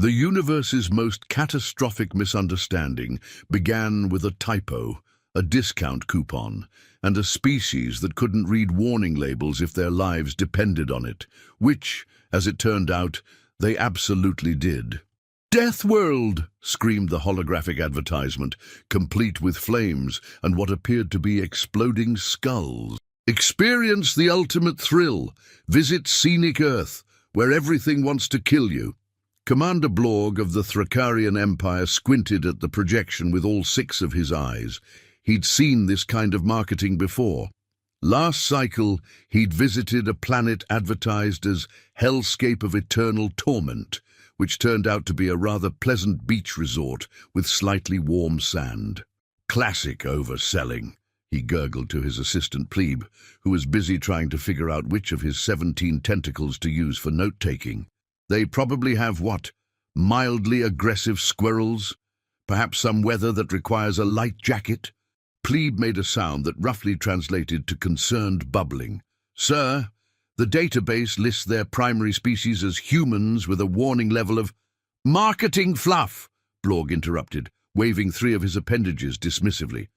The universe's most catastrophic misunderstanding began with a typo, a discount coupon, and a species that couldn't read warning labels if their lives depended on it, which, as it turned out, they absolutely did. "Deathworld!" screamed the holographic advertisement, complete with flames and what appeared to be exploding skulls. "Experience the ultimate thrill. Visit scenic Earth, where everything wants to kill you." Commander Blorg of the Thrakarian Empire squinted at the projection with all 6 of his eyes. He'd seen this kind of marketing before. Last cycle, he'd visited a planet advertised as Hellscape of Eternal Torment, which turned out to be a rather pleasant beach resort with slightly warm sand. "Classic overselling," he gurgled to his assistant plebe, who was busy trying to figure out which of his 17 tentacles to use for note-taking. "They probably have what? Mildly aggressive squirrels? Perhaps some weather that requires a light jacket?" Plebe made a sound that roughly translated to concerned bubbling. "Sir, the database lists their primary species as humans with a warning level of—" "Marketing fluff," Blorg interrupted, waving 3 of his appendages dismissively.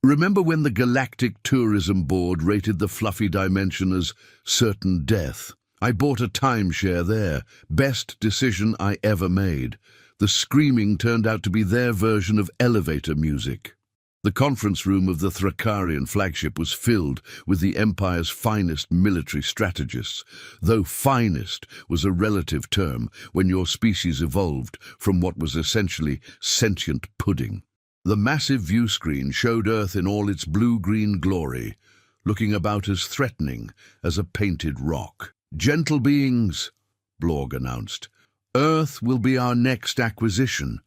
"Remember when the Galactic Tourism Board rated the fluffy dimension as certain death? I bought a timeshare there. Best decision I ever made. The screaming turned out to be their version of elevator music." The conference room of the Thrakarian flagship was filled with the Empire's finest military strategists, though finest was a relative term when your species evolved from what was essentially sentient pudding. The massive view screen showed Earth in all its blue-green glory, looking about as threatening as a painted rock. "Gentle beings," Blorg announced, "Earth will be our next acquisition.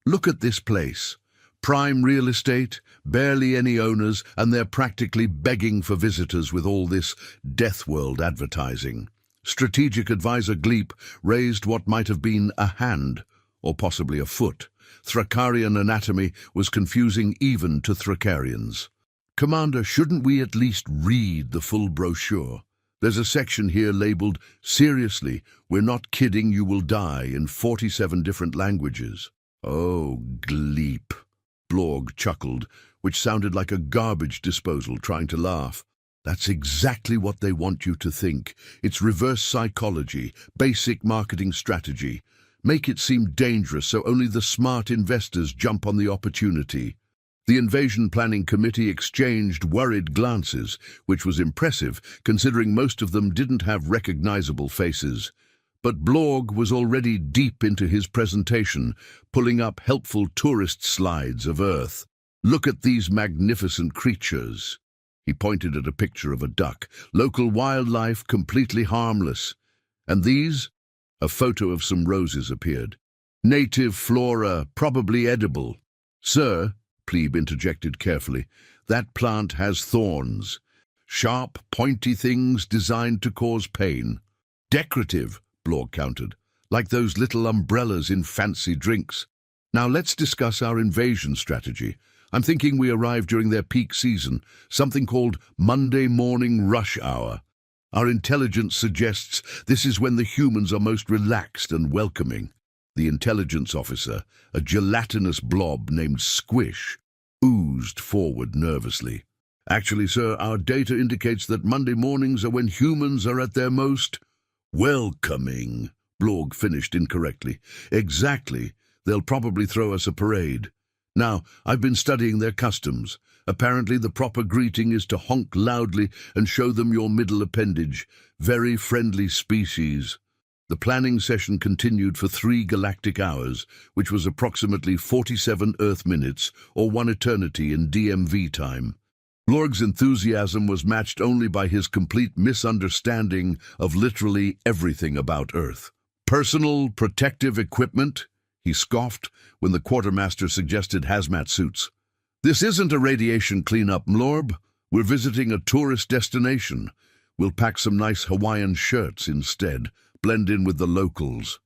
Look at this place. Prime real estate, barely any owners, and they're practically begging for visitors with all this Deathworld advertising." Strategic advisor Gleep raised what might have been a hand, or possibly a foot. Thrakarian anatomy was confusing even to Thrakarians. "Commander, shouldn't we at least read the full brochure? There's a section here labeled, 'Seriously, we're not kidding, you will die,' in 47 different languages." "Oh, Gleep," Blorg chuckled, which sounded like a garbage disposal trying to laugh. "That's exactly what they want you to think. It's reverse psychology, basic marketing strategy. Make it seem dangerous so only the smart investors jump on the opportunity." The Invasion Planning Committee exchanged worried glances, which was impressive considering most of them didn't have recognizable faces. But Blorg was already deep into his presentation, pulling up helpful tourist slides of Earth. "Look at these magnificent creatures." He pointed at a picture of a duck. "Local wildlife completely harmless. And these?" A photo of some roses appeared. "Native flora, probably edible." "Sir," Plebe interjected carefully, "that plant has thorns. Sharp, pointy things designed to cause pain." "Decorative," Blorg countered, "like those little umbrellas in fancy drinks." "Now let's discuss our invasion strategy. I'm thinking we arrive during their peak season, something called Monday morning rush hour. Our intelligence suggests this is when the humans are most relaxed and welcoming." The intelligence officer, a gelatinous blob named Squish, oozed forward nervously. "Actually, sir, our data indicates that Monday mornings are when humans are at their most welcoming." Blorg finished incorrectly. "Exactly. They'll probably throw us a parade. Now, I've been studying their customs. Apparently the proper greeting is to honk loudly and show them your middle appendage. Very friendly species." The planning session continued for 3 galactic hours, which was approximately 47 Earth minutes, or 1 eternity in DMV time. Blorg's enthusiasm was matched only by his complete misunderstanding of literally everything about Earth. "Personal protective equipment?" he scoffed when the quartermaster suggested hazmat suits. "This isn't a radiation cleanup, Mlorb. We're visiting a tourist destination. We'll pack some nice Hawaiian shirts instead, blend in with the locals."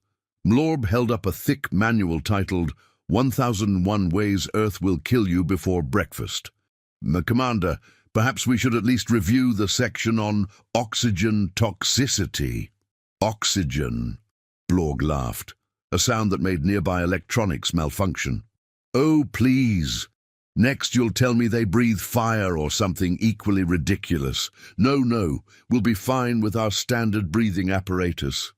Mlorb held up a thick manual titled 1001 Ways Earth Will Kill You Before Breakfast. "Commander, perhaps we should at least review the section on oxygen toxicity." "Oxygen," Blorg laughed. a sound that made nearby electronics malfunction. "Oh, please. Next you'll tell me they breathe fire or something equally ridiculous. No, we'll be fine with our standard breathing apparatus."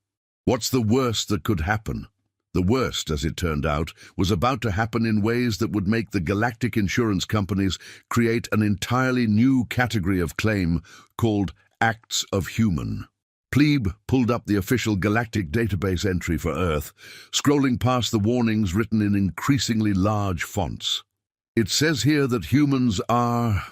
What's the worst that could happen? The worst, as it turned out, was about to happen in ways that would make the galactic insurance companies create an entirely new category of claim called acts of human. Plebe pulled up the official galactic database entry for Earth, scrolling past the warnings written in increasingly large fonts. It says here that humans are...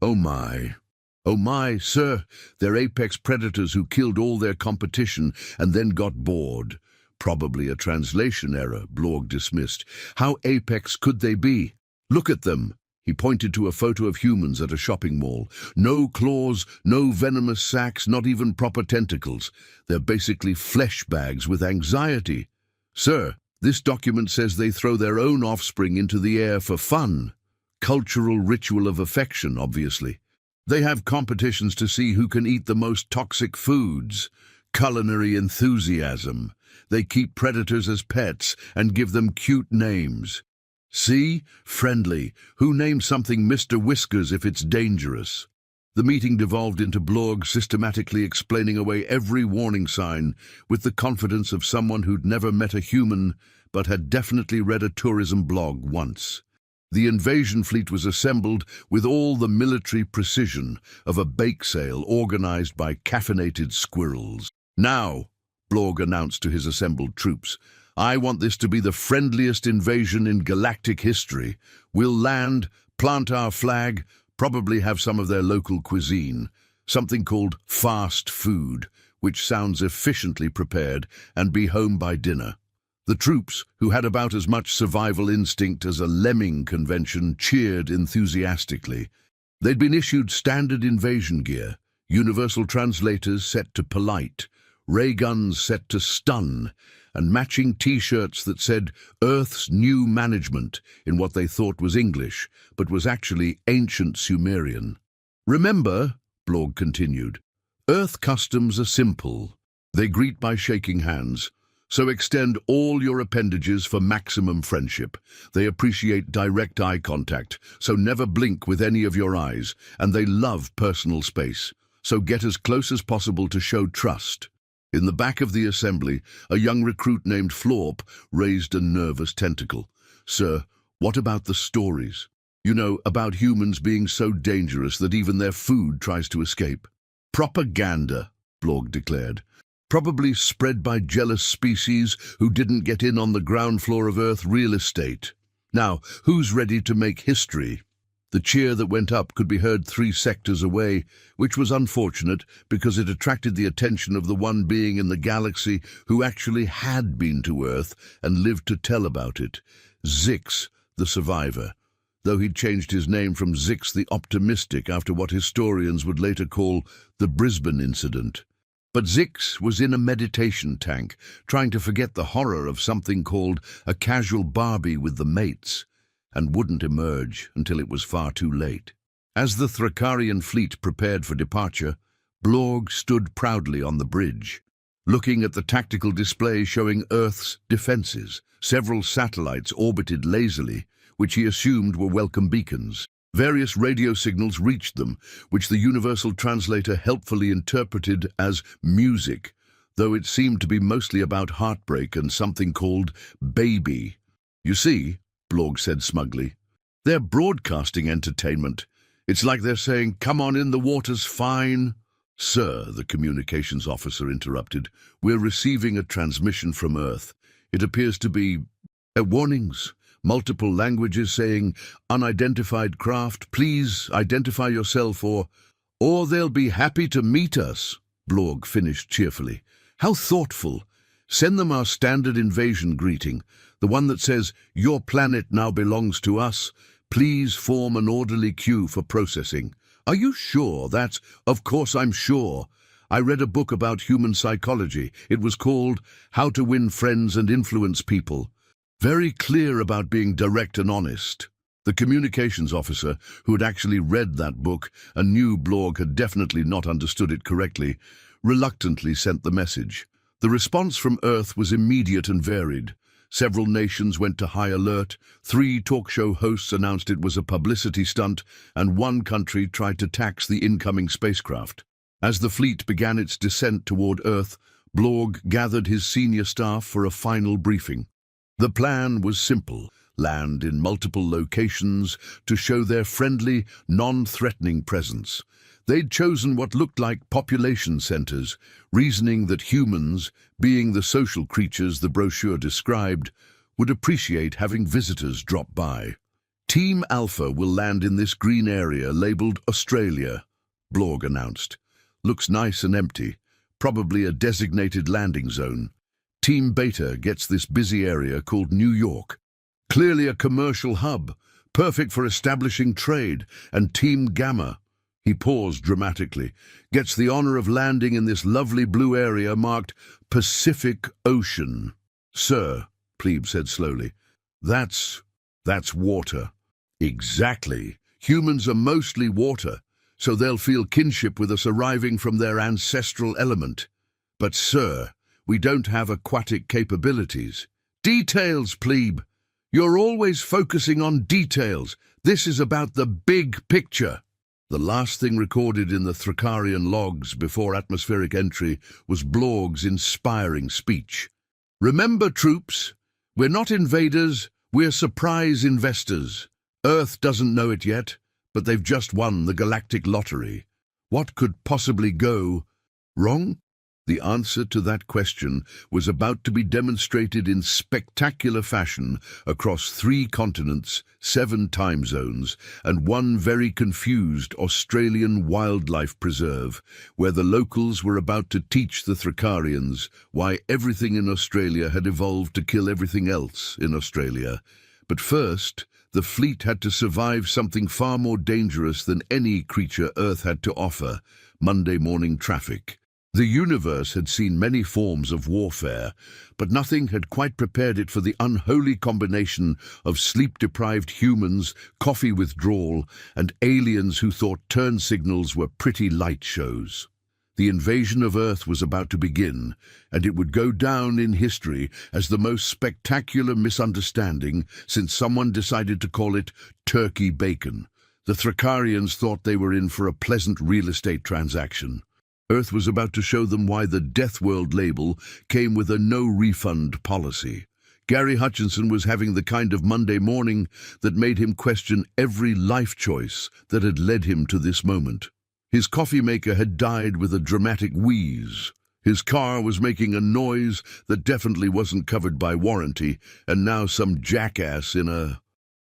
Oh my, sir, they're apex predators who killed all their competition and then got bored. Probably a translation error, Blorg dismissed. How apex could they be? Look at them. He pointed to a photo of humans at a shopping mall. No claws, no venomous sacs, not even proper tentacles. They're basically flesh bags with anxiety. Sir, this document says they throw their own offspring into the air for fun. Cultural ritual of affection, obviously. They have competitions to see who can eat the most toxic foods. Culinary enthusiasm. They keep predators as pets and give them cute names. See? Friendly. Who names something Mr. Whiskers if it's dangerous? The meeting devolved into Blorg systematically explaining away every warning sign with the confidence of someone who'd never met a human but had definitely read a tourism blog once. The invasion fleet was assembled with all the military precision of a bake sale organized by caffeinated squirrels. "Now," Blorg announced to his assembled troops, "I want this to be the friendliest invasion in galactic history. We'll land, plant our flag, probably have some of their local cuisine, something called fast food, which sounds efficiently prepared, and be home by dinner." The troops, who had about as much survival instinct as a lemming convention, cheered enthusiastically. They'd been issued standard invasion gear, universal translators set to polite, ray guns set to stun, and matching T-shirts that said Earth's New Management in what they thought was English, but was actually ancient Sumerian. "Remember," Blorg continued, "Earth customs are simple. They greet by shaking hands. So extend all your appendages for maximum friendship. They appreciate direct eye contact, so never blink with any of your eyes, and they love personal space. So get as close as possible to show trust." In the back of the assembly, a young recruit named Florp raised a nervous tentacle. "Sir, what about the stories? You know, about humans being so dangerous that even their food tries to escape." "Propaganda," Blorg declared. "Probably spread by jealous species who didn't get in on the ground floor of Earth real estate. Now, who's ready to make history?" The cheer that went up could be heard 3 sectors away, which was unfortunate because it attracted the attention of the one being in the galaxy who actually had been to Earth and lived to tell about it. Zix, the survivor, though he'd changed his name from Zix the Optimistic after what historians would later call the Brisbane incident. But Zix was in a meditation tank, trying to forget the horror of something called a casual Barbie with the mates, and wouldn't emerge until it was far too late. As the Thrakarian fleet prepared for departure, Blorg stood proudly on the bridge, looking at the tactical display showing Earth's defenses. Several satellites orbited lazily, which he assumed were welcome beacons. Various radio signals reached them, which the universal translator helpfully interpreted as music, though it seemed to be mostly about heartbreak and something called baby. "You see," Blorg said smugly, "they're broadcasting entertainment. It's like they're saying, 'Come on in, the water's fine.'" "Sir," the communications officer interrupted, "we're receiving a transmission from Earth. It appears to be warnings. Multiple languages saying, 'Unidentified craft, please identify yourself,' or they'll be happy to meet us," Blorg finished cheerfully. "How thoughtful. Send them our standard invasion greeting, the one that says, 'Your planet now belongs to us. Please form an orderly queue for processing.'" "Are you sure that's—" "Of course I'm sure. I read a book about human psychology. It was called How to Win Friends and Influence People. Very clear about being direct and honest." The communications officer, who had actually read that book and knew Blorg had definitely not understood it correctly, reluctantly sent the message. The response from Earth was immediate and varied. Several nations went to high alert, 3 talk show hosts announced it was a publicity stunt, and 1 country tried to tax the incoming spacecraft. As the fleet began its descent toward Earth, Blorg gathered his senior staff for a final briefing. The plan was simple: land in multiple locations to show their friendly, non-threatening presence. They'd chosen what looked like population centers, reasoning that humans, being the social creatures the brochure described, would appreciate having visitors drop by. Team Alpha will land in this green area labeled Australia, Blorg announced. Looks nice and empty, probably a designated landing zone. Team Beta gets this busy area called New York, clearly a commercial hub, perfect for establishing trade. And Team Gamma, he paused dramatically, gets the honor of landing in this lovely blue area marked Pacific Ocean. Sir, Plebe said slowly, that's water. Exactly. Humans are mostly water, so they'll feel kinship with us arriving from their ancestral element. But sir, we don't have aquatic capabilities. Details, Plebe. You're always focusing on details. This is about the big picture. The last thing recorded in the Thrakarian logs before atmospheric entry was Blorg's inspiring speech. Remember, troops, we're not invaders, we're surprise investors. Earth doesn't know it yet, but they've just won the galactic lottery. What could possibly go wrong? The answer to that question was about to be demonstrated in spectacular fashion across 3 continents, 7 time zones, and 1 very confused Australian wildlife preserve, where the locals were about to teach the Thrakarians why everything in Australia had evolved to kill everything else in Australia. But first, the fleet had to survive something far more dangerous than any creature Earth had to offer: Monday morning traffic. The universe had seen many forms of warfare, but nothing had quite prepared it for the unholy combination of sleep-deprived humans, coffee withdrawal, and aliens who thought turn signals were pretty light shows. The invasion of Earth was about to begin, and it would go down in history as the most spectacular misunderstanding since someone decided to call it turkey bacon. The Thrakarians thought they were in for a pleasant real estate transaction. Earth was about to show them why the Deathworld label came with a no-refund policy. Gary Hutchinson was having the kind of Monday morning that made him question every life choice that had led him to this moment. His coffee maker had died with a dramatic wheeze. His car was making a noise that definitely wasn't covered by warranty, and now some jackass in a...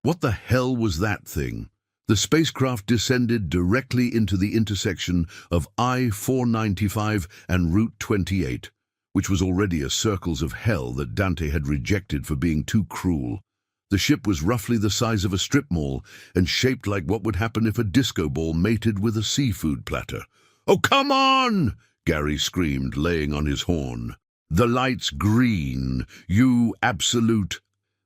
What the hell was that thing? The spacecraft descended directly into the intersection of I-495 and Route 28, which was already a circles of hell that Dante had rejected for being too cruel. The ship was roughly the size of a strip mall and shaped like what would happen if a disco ball mated with a seafood platter. "Oh, come on!" Gary screamed, laying on his horn. "The light's green, you absolute..."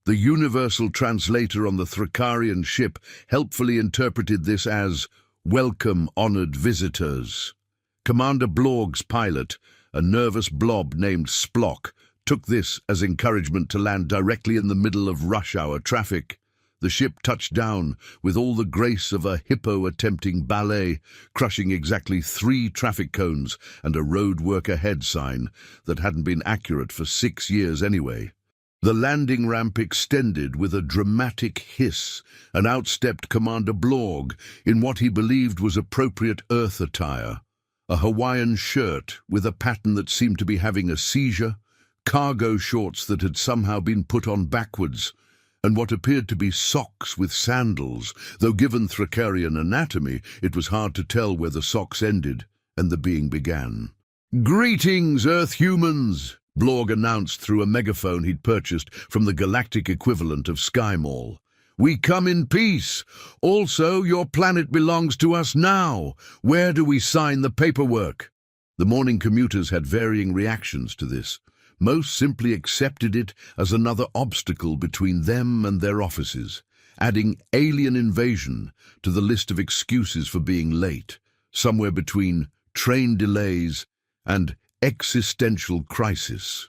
The universal translator on the Thrakarian ship helpfully interpreted this as, "Welcome, honored visitors." Commander Blorg's pilot, a nervous blob named Splock, took this as encouragement to land directly in the middle of rush-hour traffic. The ship touched down with all the grace of a hippo attempting ballet, crushing exactly 3 traffic cones and a road work ahead sign that hadn't been accurate for 6 years anyway. The landing ramp extended with a dramatic hiss, and out stepped Commander Blorg in what he believed was appropriate Earth attire: a Hawaiian shirt with a pattern that seemed to be having a seizure, cargo shorts that had somehow been put on backwards, and what appeared to be socks with sandals, though given Thrakarian anatomy, it was hard to tell where the socks ended and the being began. "Greetings, Earth humans!" Blorg announced through a megaphone he'd purchased from the galactic equivalent of Sky Mall. "We come in peace. Also, your planet belongs to us now. Where do we sign the paperwork?" The morning commuters had varying reactions to this. Most simply accepted it as another obstacle between them and their offices, adding alien invasion to the list of excuses for being late, somewhere between train delays and existential crisis.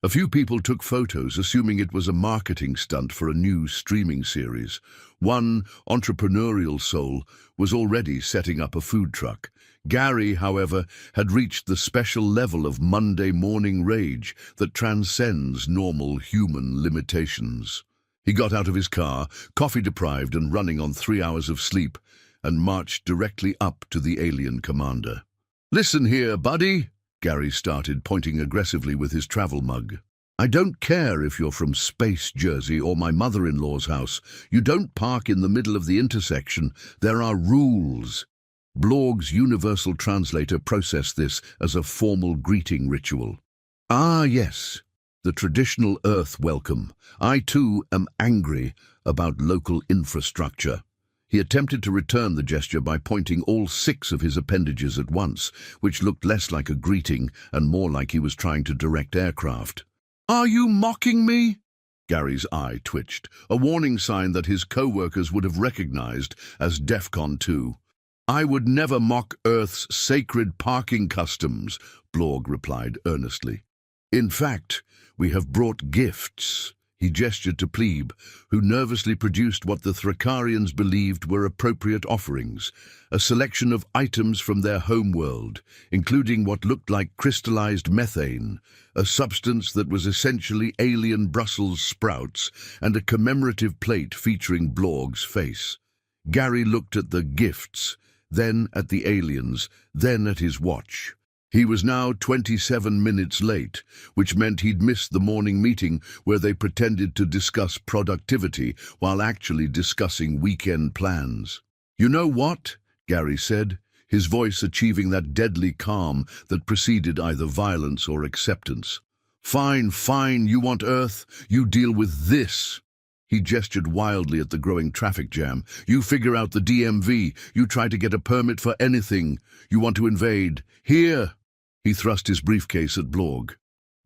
A few people took photos, assuming it was a marketing stunt for a new streaming series. One entrepreneurial soul was already setting up a food truck. Gary, however, had reached the special level of Monday morning rage that transcends normal human limitations. He got out of his car, coffee-deprived and running on 3 hours of sleep, and marched directly up to the alien commander. "Listen here, buddy," Gary started, pointing aggressively with his travel mug. "I don't care if you're from Space Jersey or my mother-in-law's house. You don't park in the middle of the intersection. There are rules." Blorg's universal translator processed this as a formal greeting ritual. "Ah, yes, the traditional Earth welcome. I, too, am angry about local infrastructure." He attempted to return the gesture by pointing all 6 of his appendages at once, which looked less like a greeting and more like he was trying to direct aircraft. "Are you mocking me?" Gary's eye twitched, a warning sign that his co-workers would have recognized as DEFCON 2. "I would never mock Earth's sacred parking customs," Blorg replied earnestly. "In fact, we have brought gifts." He gestured to Plebe, who nervously produced what the Thracarians believed were appropriate offerings, a selection of items from their homeworld, including what looked like crystallized methane, a substance that was essentially alien Brussels sprouts, and a commemorative plate featuring Blorg's face. Gary looked at the gifts, then at the aliens, then at his watch. He was now 27 minutes late, which meant he'd missed the morning meeting where they pretended to discuss productivity while actually discussing weekend plans. "You know what?" Gary said, his voice achieving that deadly calm that preceded either violence or acceptance. "Fine, fine, you want Earth? You deal with this." He gestured wildly at the growing traffic jam. "You figure out the DMV. You try to get a permit for anything. You want to invade. Here." He thrust his briefcase at Blorg.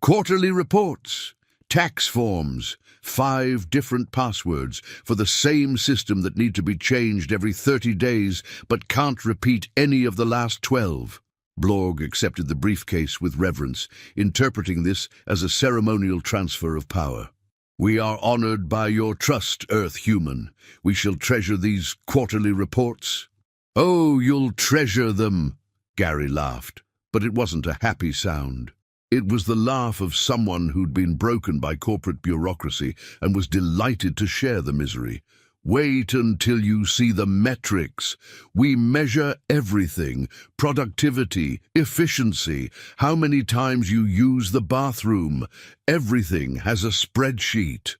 "Quarterly reports, tax forms, 5 different passwords for the same system that need to be changed every 30 days but can't repeat any of the last 12. Blorg accepted the briefcase with reverence, interpreting this as a ceremonial transfer of power. "We are honored by your trust, Earth human. We shall treasure these quarterly reports." "Oh, you'll treasure them," Gary laughed. But it wasn't a happy sound. It was the laugh of someone who'd been broken by corporate bureaucracy and was delighted to share the misery. "Wait until you see the metrics. We measure everything: productivity, efficiency, how many times you use the bathroom. Everything has a spreadsheet."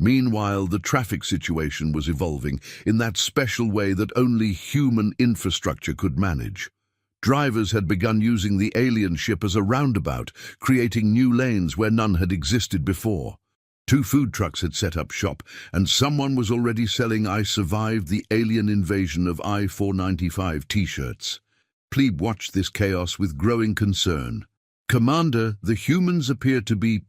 Meanwhile, the traffic situation was evolving in that special way that only human infrastructure could manage. Drivers had begun using the alien ship as a roundabout, creating new lanes where none had existed before. 2 food trucks had set up shop, and someone was already selling "I survived the alien invasion of I-495 t-shirts. Plebe watched this chaos with growing concern. "Commander, the humans appear to be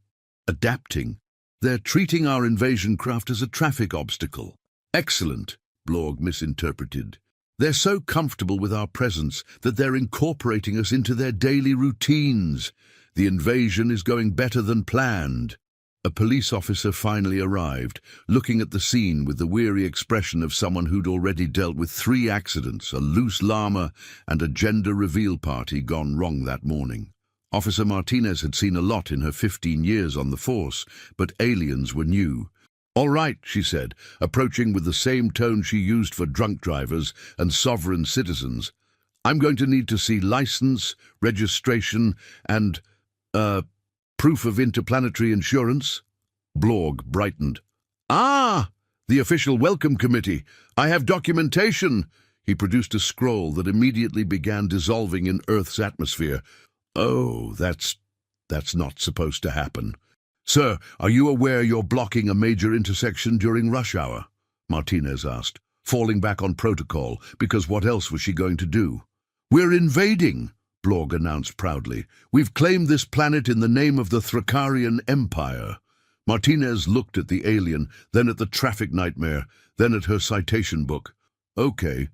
adapting. They're treating our invasion craft as a traffic obstacle." "Excellent," Blorg misinterpreted. "They're so comfortable with our presence that they're incorporating us into their daily routines. The invasion is going better than planned." A police officer finally arrived, looking at the scene with the weary expression of someone who'd already dealt with 3 accidents, a loose llama, and a gender reveal party gone wrong that morning. Officer Martinez had seen a lot in her 15 years on the force, but aliens were new. "All right," she said, approaching with the same tone she used for drunk drivers and sovereign citizens. "I'm going to need to see license, registration, and, proof of interplanetary insurance." Blorg brightened. "Ah, the official welcome committee. I have documentation." He produced a scroll that immediately began dissolving in Earth's atmosphere. "Oh, that's not supposed to happen." "Sir, are you aware you're blocking a major intersection during rush hour?" Martinez asked, falling back on protocol, because what else was she going to do? "We're invading," Blorg announced proudly. "We've claimed this planet in the name of the Thracarian Empire." Martinez looked at the alien, then at the traffic nightmare, then at her citation book. "Okay,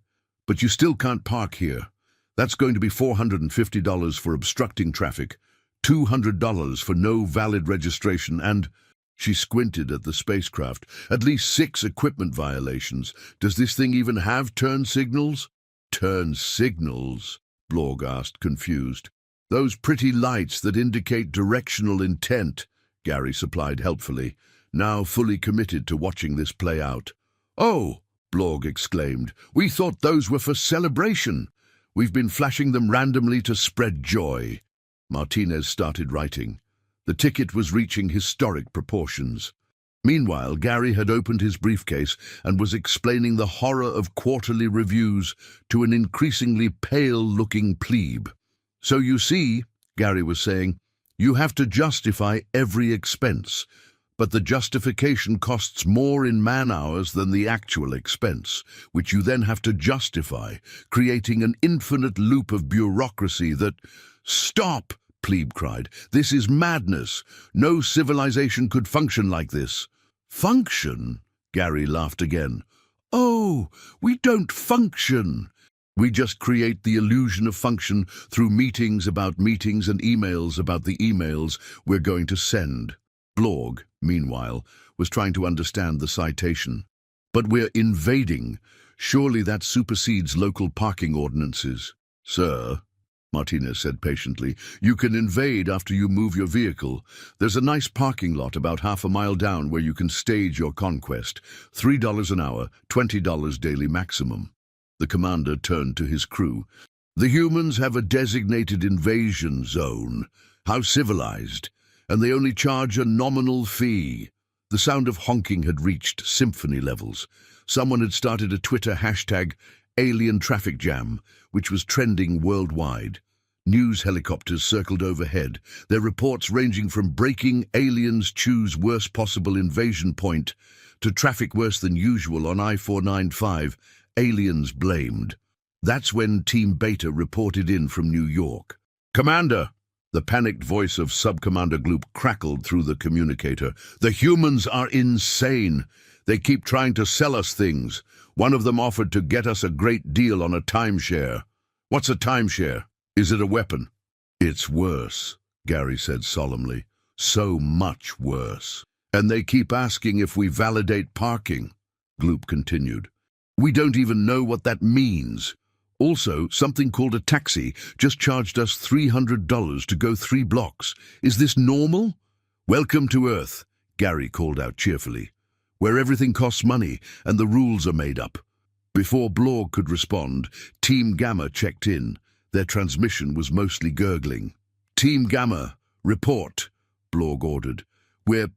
but you still can't park here. That's going to be $450 for obstructing traffic, $200 for no valid registration and... She squinted at the spacecraft. At least 6 equipment violations. Does this thing even have turn signals? Turn signals? Blorg asked, confused. Those pretty lights that indicate directional intent, Gary supplied helpfully, now fully committed to watching this play out. Oh, Blorg exclaimed, we thought those were for celebration. We've been flashing them randomly to spread joy. Martinez started writing. The ticket was reaching historic proportions. Meanwhile, Gary had opened his briefcase and was explaining the horror of quarterly reviews to an increasingly pale-looking plebe. So you see, Gary was saying, you have to justify every expense, but the justification costs more in man-hours than the actual expense, which you then have to justify, creating an infinite loop of bureaucracy that... Stop! Plebe cried. This is madness. No civilization could function like this. Function? Gary laughed again. Oh, we don't function. We just create the illusion of function through meetings about meetings and emails about the emails we're going to send. Blorg, meanwhile, was trying to understand the citation. But we're invading. Surely that supersedes local parking ordinances. Sir, Martinez said patiently, you can invade after you move your vehicle. There's a nice parking lot about half a mile down where you can stage your conquest. $3 an hour, $20 daily maximum. The commander turned to his crew. The humans have a designated invasion zone. How civilized. And they only charge a nominal fee. The sound of honking had reached symphony levels. Someone had started a Twitter hashtag, Alien Traffic Jam, which was trending worldwide. News helicopters circled overhead, their reports ranging from breaking aliens choose worst possible invasion point to traffic worse than usual on I-495, aliens blamed. That's when Team Beta reported in from New York. Commander! The panicked voice of Subcommander Gloop crackled through the communicator. The humans are insane. They keep trying to sell us things. One of them offered to get us a great deal on a timeshare. What's a timeshare? Is it a weapon? It's worse, Gary said solemnly. So much worse. And they keep asking if we validate parking, Gloop continued. We don't even know what that means. Also, something called a taxi just charged us $300 to go 3 blocks. Is this normal? Welcome to Earth, Gary called out cheerfully, where everything costs money and the rules are made up. Before Blorg could respond, Team Gamma checked in. Their transmission was mostly gurgling. Team Gamma, report, Blorg ordered. We're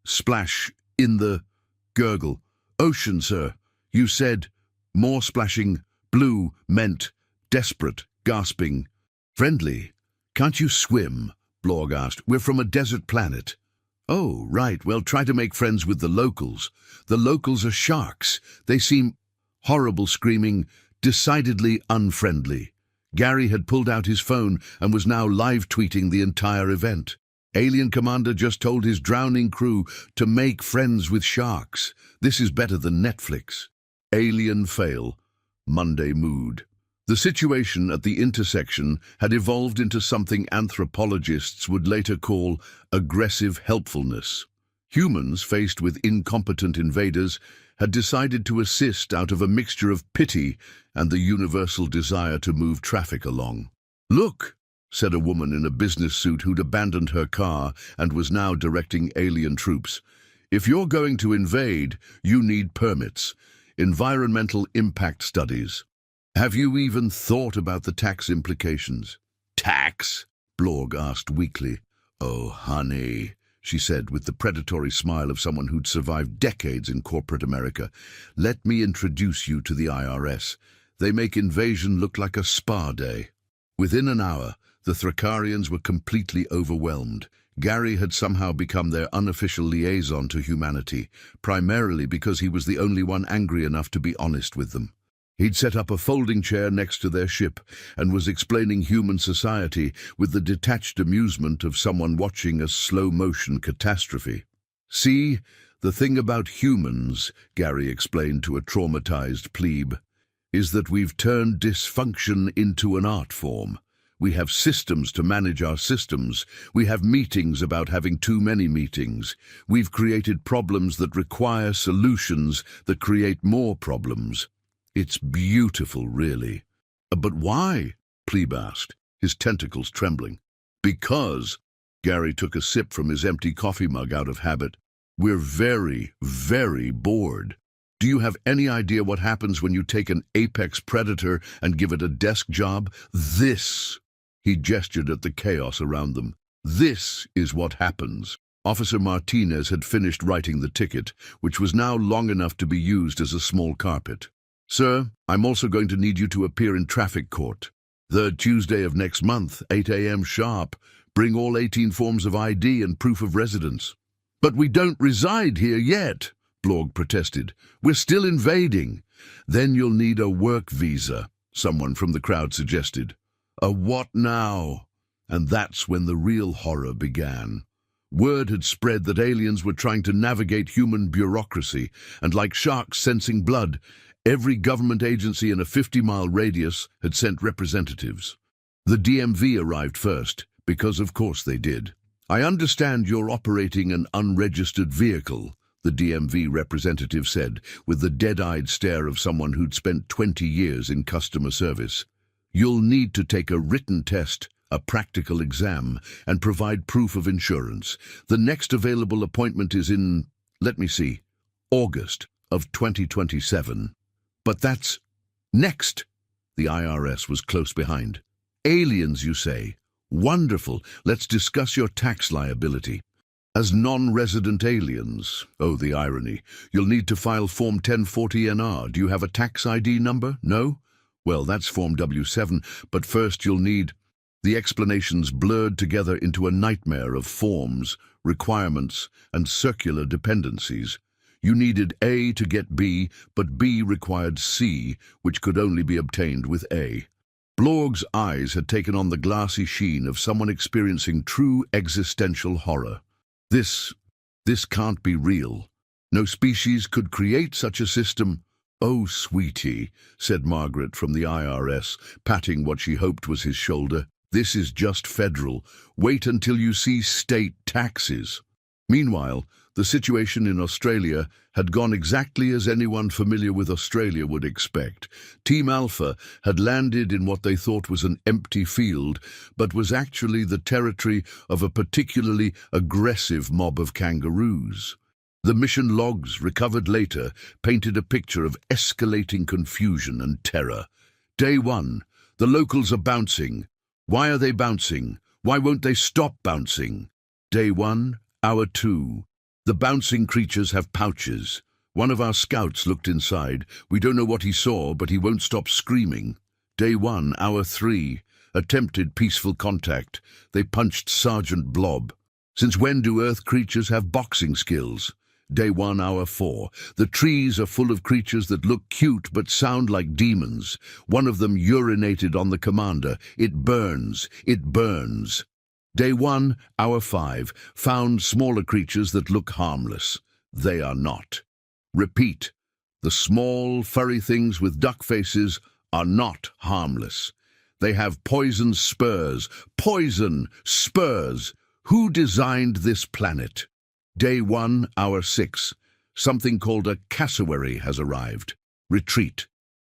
splash in the gurgle. Ocean, sir. You said more splashing. Blue meant desperate, gasping. Friendly. Can't you swim? Blorg asked. We're from a desert planet. Oh, right. Well, try to make friends with the locals. The locals are sharks. They seem horrible, screaming, decidedly unfriendly. Gary had pulled out his phone and was now live-tweeting the entire event. Alien Commander just told his drowning crew to make friends with sharks. This is better than Netflix. Alien fail. Monday mood. The situation at the intersection had evolved into something anthropologists would later call aggressive helpfulness. Humans, faced with incompetent invaders, had decided to assist out of a mixture of pity and the universal desire to move traffic along. Look, said a woman in a business suit who'd abandoned her car and was now directing alien troops. If you're going to invade, you need permits, environmental impact studies. Have you even thought about the tax implications? Tax? Blorg asked weakly. Oh, honey, she said with the predatory smile of someone who'd survived decades in corporate America. Let me introduce you to the IRS. They make invasion look like a spa day. Within an hour, the Thrakarians were completely overwhelmed. Gary had somehow become their unofficial liaison to humanity, primarily because he was the only one angry enough to be honest with them. He'd set up a folding chair next to their ship and was explaining human society with the detached amusement of someone watching a slow-motion catastrophe. See, the thing about humans, Gary explained to a traumatized plebe, is that we've turned dysfunction into an art form. We have systems to manage our systems. We have meetings about having too many meetings. We've created problems that require solutions that create more problems. It's beautiful, really. But why? Plebe asked, his tentacles trembling. Because, Gary took a sip from his empty coffee mug out of habit, we're very, very bored. Do you have any idea what happens when you take an apex predator and give it a desk job? This, he gestured at the chaos around them. This is what happens. Officer Martinez had finished writing the ticket, which was now long enough to be used as a small carpet. Sir, I'm also going to need you to appear in traffic court. Third Tuesday of next month, 8 a.m. sharp. Bring all 18 forms of ID and proof of residence. But we don't reside here yet, Blorg protested. We're still invading. Then you'll need a work visa, someone from the crowd suggested. A what now? And that's when the real horror began. Word had spread that aliens were trying to navigate human bureaucracy, and like sharks sensing blood, every government agency in a 50-mile radius had sent representatives. The DMV arrived first, because of course they did. I understand you're operating an unregistered vehicle, the DMV representative said, with the dead-eyed stare of someone who'd spent 20 years in customer service. You'll need to take a written test, a practical exam, and provide proof of insurance. The next available appointment is in, let me see, August of 2027. But that's next. The IRS was close behind. Aliens, you say? Wonderful. Let's discuss your tax liability. As non-resident aliens, oh, the irony, you'll need to file Form 1040NR. Do you have a tax ID number? No? Well, that's Form W7, but first you'll need... The explanations blurred together into a nightmare of forms, requirements, and circular dependencies. You needed A to get B, but B required C, which could only be obtained with A. Blorg's eyes had taken on the glassy sheen of someone experiencing true existential horror. This can't be real. No species could create such a system. Oh, sweetie, said Margaret from the IRS, patting what she hoped was his shoulder. This is just federal. Wait until you see state taxes. Meanwhile, the situation in Australia had gone exactly as anyone familiar with Australia would expect. Team Alpha had landed in what they thought was an empty field, but was actually the territory of a particularly aggressive mob of kangaroos. The mission logs, recovered later, painted a picture of escalating confusion and terror. Day 1. The locals are bouncing. Why are they bouncing? Why won't they stop bouncing? Day 1. Hour 2. The bouncing creatures have pouches. One of our scouts looked inside. We don't know what he saw, but he won't stop screaming. Day 1, Hour 3. Attempted peaceful contact. They punched Sergeant Blob. Since when do Earth creatures have boxing skills? Day 1, Hour 4. The trees are full of creatures that look cute but sound like demons. One of them urinated on the commander. It burns. It burns. Day 1, Hour 5. Found smaller creatures that look harmless. They are not. Repeat. The small, furry things with duck faces are not harmless. They have poison spurs. Poison spurs. Who designed this planet? Day 1, Hour 6. Something called a cassowary has arrived. Retreat.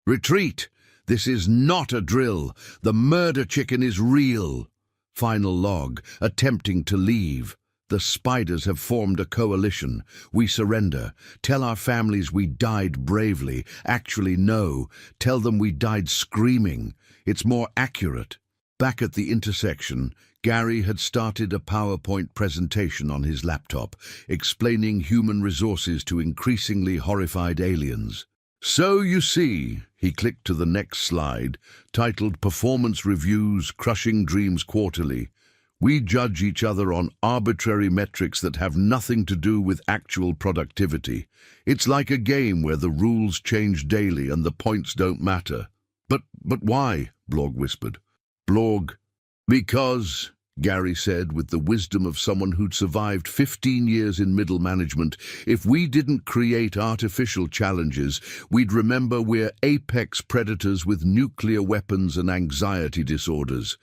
Retreat! This is not a drill. The murder chicken is real. Final log. Attempting to leave. The spiders have formed a coalition. We surrender. Tell our families we died bravely. Actually, no. Tell them we died screaming. It's more accurate. Back at the intersection, Gary had started a PowerPoint presentation on his laptop, explaining human resources to increasingly horrified aliens. So you see, he clicked to the next slide, titled Performance Reviews Crushing Dreams Quarterly. We judge each other on arbitrary metrics that have nothing to do with actual productivity. It's like a game where the rules change daily and the points don't matter. But why? Blorg whispered. Blorg. Because, Gary said with the wisdom of someone who'd survived 15 years in middle management, if we didn't create artificial challenges, we'd remember we're apex predators with nuclear weapons and anxiety disorders.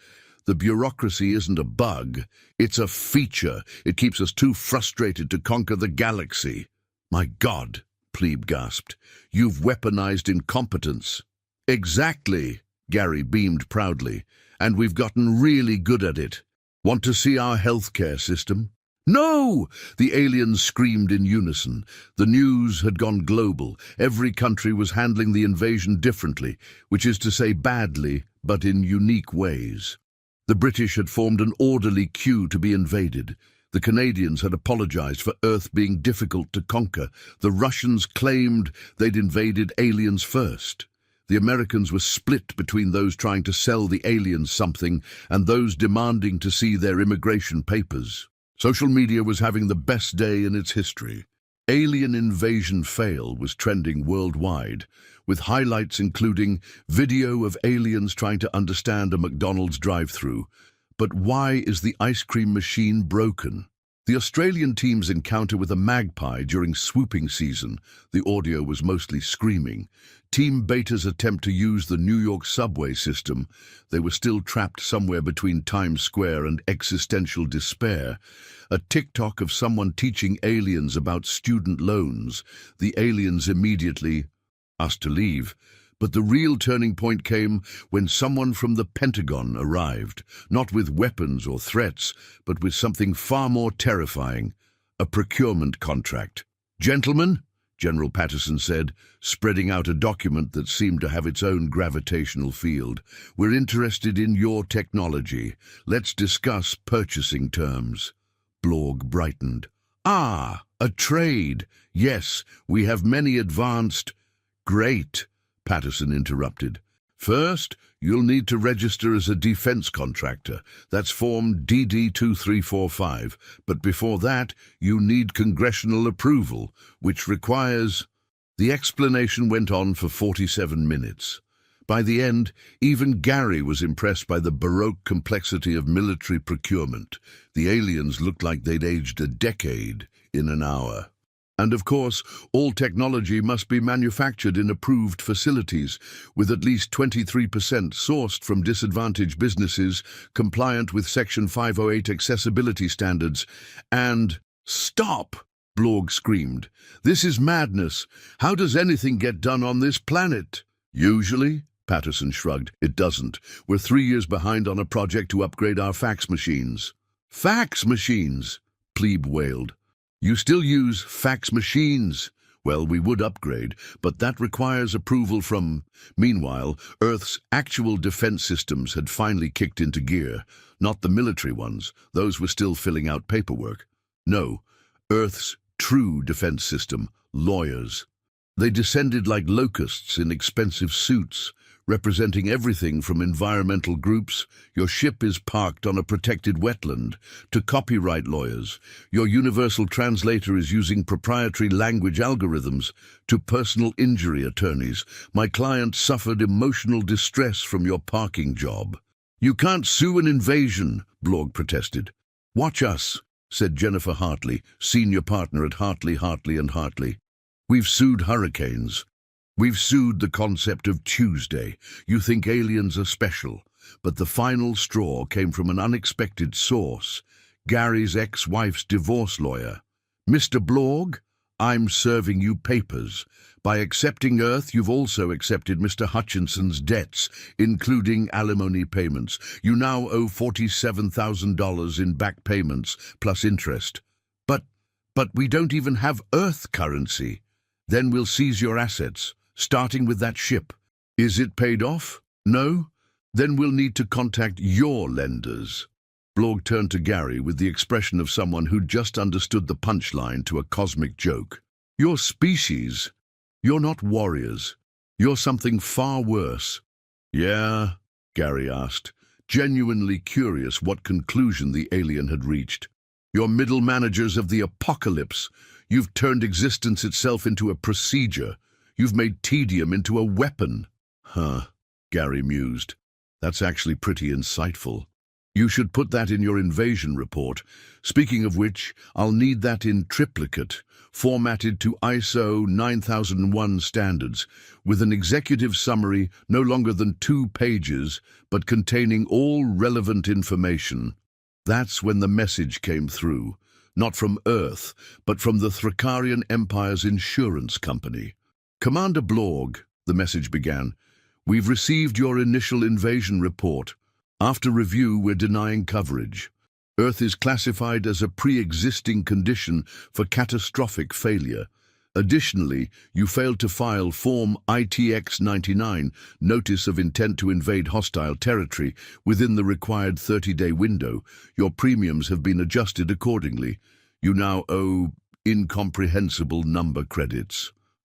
The bureaucracy isn't a bug, it's a feature. It keeps us too frustrated to conquer the galaxy. My God, Plebe gasped. You've weaponized incompetence. Exactly, Gary beamed proudly. And we've gotten really good at it. Want to see our healthcare system? No! The aliens screamed in unison. The news had gone global. Every country was handling the invasion differently, which is to say badly, but in unique ways. The British had formed an orderly queue to be invaded. The Canadians had apologized for Earth being difficult to conquer. The Russians claimed they'd invaded aliens first. The Americans were split between those trying to sell the aliens something and those demanding to see their immigration papers. Social media was having the best day in its history. Alien Invasion Fail was trending worldwide, with highlights including video of aliens trying to understand a McDonald's drive-thru. But why is the ice cream machine broken? The Australian team's encounter with a magpie during swooping season, the audio was mostly screaming. Team Beta's attempt to use the New York subway system, they were still trapped somewhere between Times Square and existential despair. A TikTok of someone teaching aliens about student loans. The aliens immediately asked to leave. But the real turning point came when someone from the Pentagon arrived, not with weapons or threats, but with something far more terrifying, a procurement contract. "Gentlemen," General Patterson said, spreading out a document that seemed to have its own gravitational field, "we're interested in your technology. Let's discuss purchasing terms." Blorg brightened. "Ah, a trade. Yes, we have many advanced—" "Great," Patterson interrupted. "First, you'll need to register as a defense contractor. That's Form DD-2345. But before that, you need congressional approval, which requires—" The explanation went on for 47 minutes. By the end, even Gary was impressed by the baroque complexity of military procurement. The aliens looked like they'd aged a decade in an hour. And of course, all technology must be manufactured in approved facilities, with at least 23% sourced from disadvantaged businesses, compliant with Section 508 accessibility standards. And— "Stop!" Blorg screamed. "This is madness. How does anything get done on this planet?" "Usually," Patterson shrugged, "it doesn't. We're 3 years behind on a project to upgrade our fax machines." "Fax machines?" Plebe wailed. "You still use fax machines?" "Well, we would upgrade, but that requires approval from—" Meanwhile, Earth's actual defense systems had finally kicked into gear. Not the military ones. Those were still filling out paperwork. No, Earth's true defense system, lawyers. They descended like locusts in expensive suits, representing everything from environmental groups, "Your ship is parked on a protected wetland," to copyright lawyers, "Your universal translator is using proprietary language algorithms," to personal injury attorneys, "My client suffered emotional distress from your parking job." "You can't sue an invasion," Blorg protested. "Watch us," said Jennifer Hartley, senior partner at Hartley, & Hartley. "We've sued hurricanes. We've sued the concept of Tuesday. You think aliens are special, but the final straw came from an unexpected source, Gary's ex-wife's divorce lawyer. "Mr. Blorg, I'm serving you papers. By accepting Earth, you've also accepted Mr. Hutchinson's debts, including alimony payments. You now owe $47,000 in back payments, plus interest. But we don't even have Earth currency. Then we'll seize your assets, starting with that ship. Is it paid off? No? Then we'll need to contact your lenders." Blorg turned to Gary with the expression of someone who'd just understood the punchline to a cosmic joke. "Your species. You're not warriors. You're something far worse." "Yeah?" Gary asked, genuinely curious what conclusion the alien had reached. "You're middle managers of the apocalypse. You've turned existence itself into a procedure. You've made tedium into a weapon." "Huh," Gary mused. "That's actually pretty insightful. You should put that in your invasion report. Speaking of which, I'll need that in triplicate, formatted to ISO 9001 standards, with an executive summary no longer than 2 pages, but containing all relevant information. That's when the message came through, not from Earth, but from the Thrakarian Empire's insurance company. Commander Blorg, the message began, we've received your initial invasion report. After review, we're denying coverage. Earth is classified as a pre-existing condition for catastrophic failure. Additionally, you failed to file Form ITX-99, Notice of Intent to Invade Hostile Territory, within the required 30-day window. Your premiums have been adjusted accordingly. You now owe incomprehensible number credits.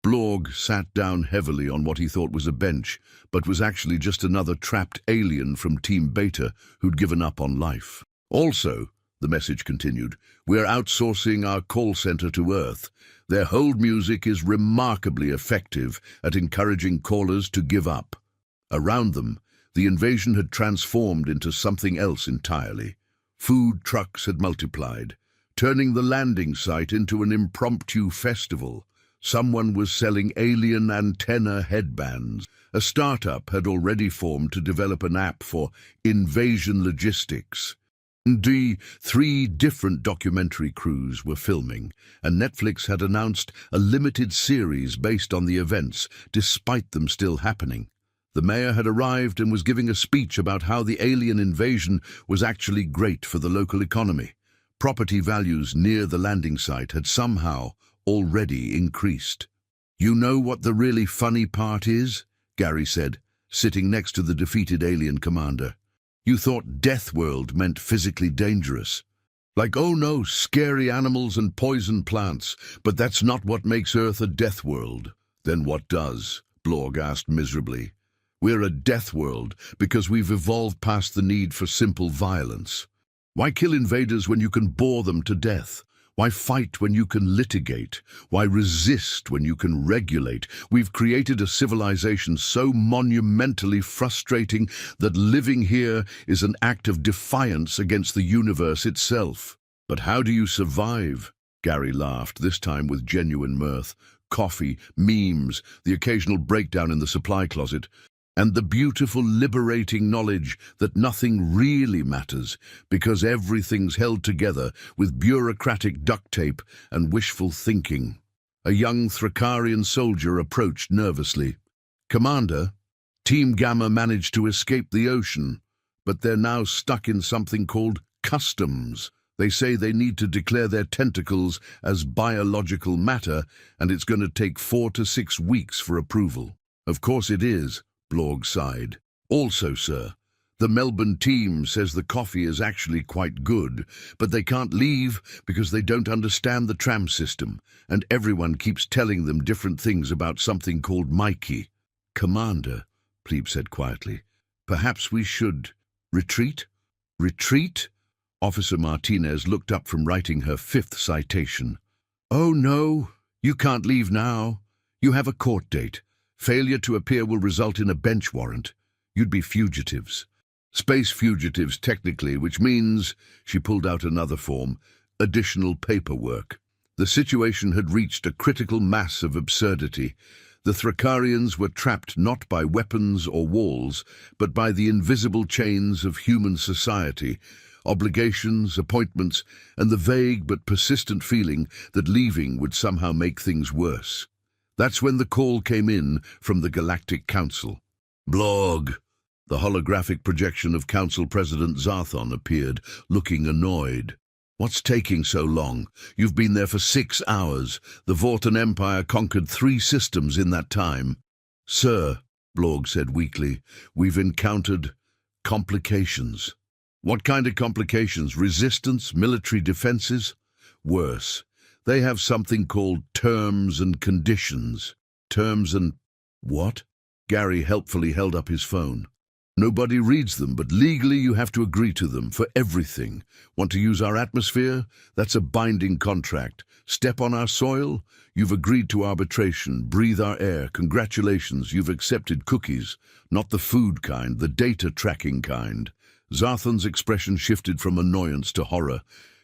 Blorg sat down heavily on what he thought was a bench, but was actually just another trapped alien from Team Beta who'd given up on life. Also, the message continued, we're outsourcing our call center to Earth. Their hold music is remarkably effective at encouraging callers to give up. Around them, the invasion had transformed into something else entirely. Food trucks had multiplied, turning the landing site into an impromptu festival. Someone was selling alien antenna headbands. A startup had already formed to develop an app for invasion logistics. 3 different documentary crews were filming, and Netflix had announced a limited series based on the events, despite them still happening. The mayor had arrived and was giving a speech about how the alien invasion was actually great for the local economy. Property values near the landing site had somehow already increased. You know what the really funny part is? Gary said, sitting next to the defeated alien commander. You thought Deathworld meant physically dangerous. Like, oh no, scary animals and poison plants, but that's not what makes Earth a Deathworld. Then what does? Blorg asked miserably. We're a Deathworld because we've evolved past the need for simple violence. Why kill invaders when you can bore them to death? Why fight when you can litigate? Why resist when you can regulate? We've created a civilization so monumentally frustrating that living here is an act of defiance against the universe itself. But how do you survive? Gary laughed, this time with genuine mirth. Coffee, memes, the occasional breakdown in the supply closet, and the beautiful, liberating knowledge that nothing really matters because everything's held together with bureaucratic duct tape and wishful thinking. A young Thrakarian soldier approached nervously. Commander, Team Gamma managed to escape the ocean, but they're now stuck in something called customs. They say they need to declare their tentacles as biological matter, and it's going to take 4 to 6 weeks for approval. Of course it is. Blorg sighed. Also, sir, the Melbourne team says the coffee is actually quite good, but they can't leave because they don't understand the tram system, and everyone keeps telling them different things about something called Mikey. Commander, Plebe said quietly, perhaps we should retreat? Retreat? Officer Martinez looked up from writing her 5th citation. Oh no, you can't leave now. You have a court date. Failure to appear will result in a bench warrant. You'd be fugitives. Space fugitives, technically, which means, she pulled out another form, additional paperwork. The situation had reached a critical mass of absurdity. The Thrakarians were trapped not by weapons or walls, but by the invisible chains of human society, obligations, appointments, and the vague but persistent feeling that leaving would somehow make things worse. That's when the call came in from the Galactic Council. Blorg! The holographic projection of Council President Zarthon appeared, looking annoyed. What's taking so long? You've been there for 6 hours. The Vorten Empire conquered 3 systems in that time. Sir, Blorg said weakly, we've encountered complications. What kind of complications? Resistance? Military defenses? Worse. They have something called terms and conditions. Terms and what? Gary helpfully held up his phone. Nobody reads them, but legally you have to agree to them for everything. Want to use our atmosphere? That's a binding contract. Step on our soil? You've agreed to arbitration. Breathe our air. Congratulations, you've accepted cookies. Not the food kind, the data tracking kind. Zarthan's expression shifted from annoyance to horror.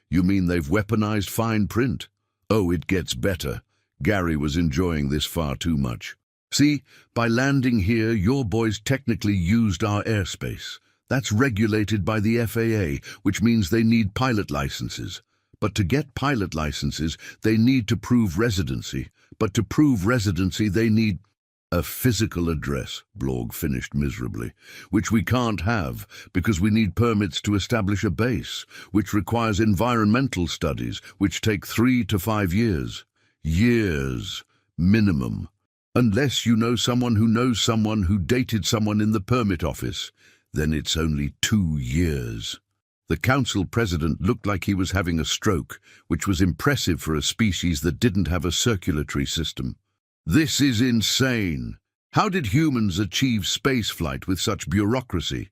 You mean they've weaponized fine print? Oh, it gets better. Gary was enjoying this far too much. See, by landing here, your boys technically used our airspace. That's regulated by the FAA, which means they need pilot licenses. But to get pilot licenses, they need to prove residency. But to prove residency, they need a physical address, Blorg finished miserably, which we can't have because we need permits to establish a base, which requires environmental studies, which take 3 to 5 years. Years, minimum. Unless you know someone who knows someone who dated someone in the permit office, then it's only 2 years. The council president looked like he was having a stroke, which was impressive for a species that didn't have a circulatory system. This is insane. How did humans achieve spaceflight with such bureaucracy?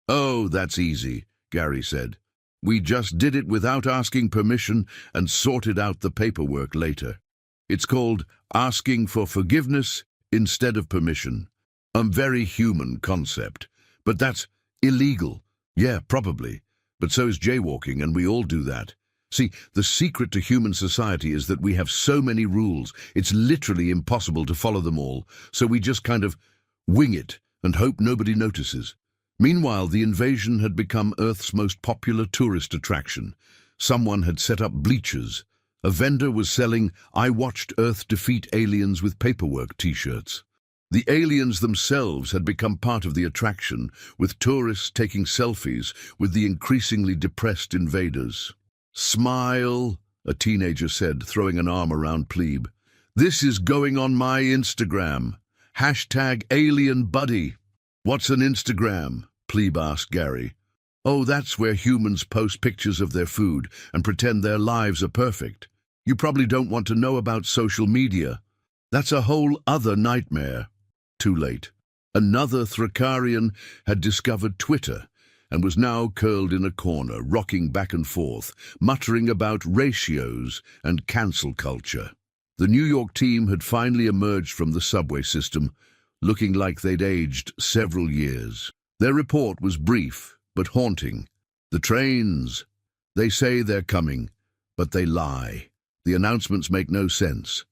Oh, that's easy, Gary said. We just did it without asking permission and sorted out the paperwork later. It's called asking for forgiveness instead of permission. A very human concept. But that's illegal. Yeah, probably. But so is jaywalking, and we all do that. See, the secret to human society is that we have so many rules, it's literally impossible to follow them all, so we just kind of wing it and hope nobody notices. Meanwhile, the invasion had become Earth's most popular tourist attraction. Someone had set up bleachers. A vendor was selling "I watched Earth defeat aliens with paperwork" t-shirts. The aliens themselves had become part of the attraction, with tourists taking selfies with the increasingly depressed invaders. "Smile," a teenager said, throwing an arm around Plebe. "This is going on my Instagram. #AlienBuddy. "What's an Instagram?" Plebe asked Gary. "Oh, that's where humans post pictures of their food and pretend their lives are perfect. You probably don't want to know about social media. That's a whole other nightmare." Too late. Another Thrakarian had discovered Twitter and was now curled in a corner, rocking back and forth, muttering about ratios and cancel culture. The New York team had finally emerged from the subway system, looking like they'd aged several years. Their report was brief, but haunting. "The trains. They say they're coming, but they lie. The announcements make no sense.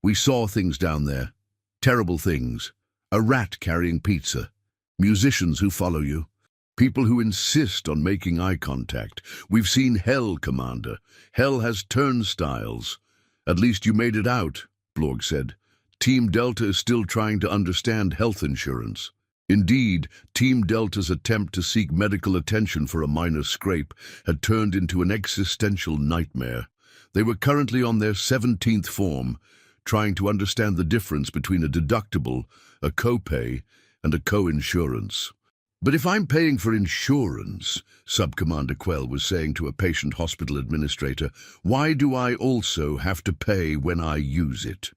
We saw things down there. Terrible things. A rat carrying pizza. Musicians who follow you. People who insist on making eye contact. We've seen hell, Commander. Hell has turnstiles." "At least you made it out," Blorg said. "Team Delta is still trying to understand health insurance." Indeed, Team Delta's attempt to seek medical attention for a minor scrape had turned into an existential nightmare. They were currently on their 17th form, trying to understand the difference between a deductible, a copay, and a co-insurance. "But if I'm paying for insurance," Sub-Commander Quell was saying to a patient hospital administrator, "why do I also have to pay when I use it?"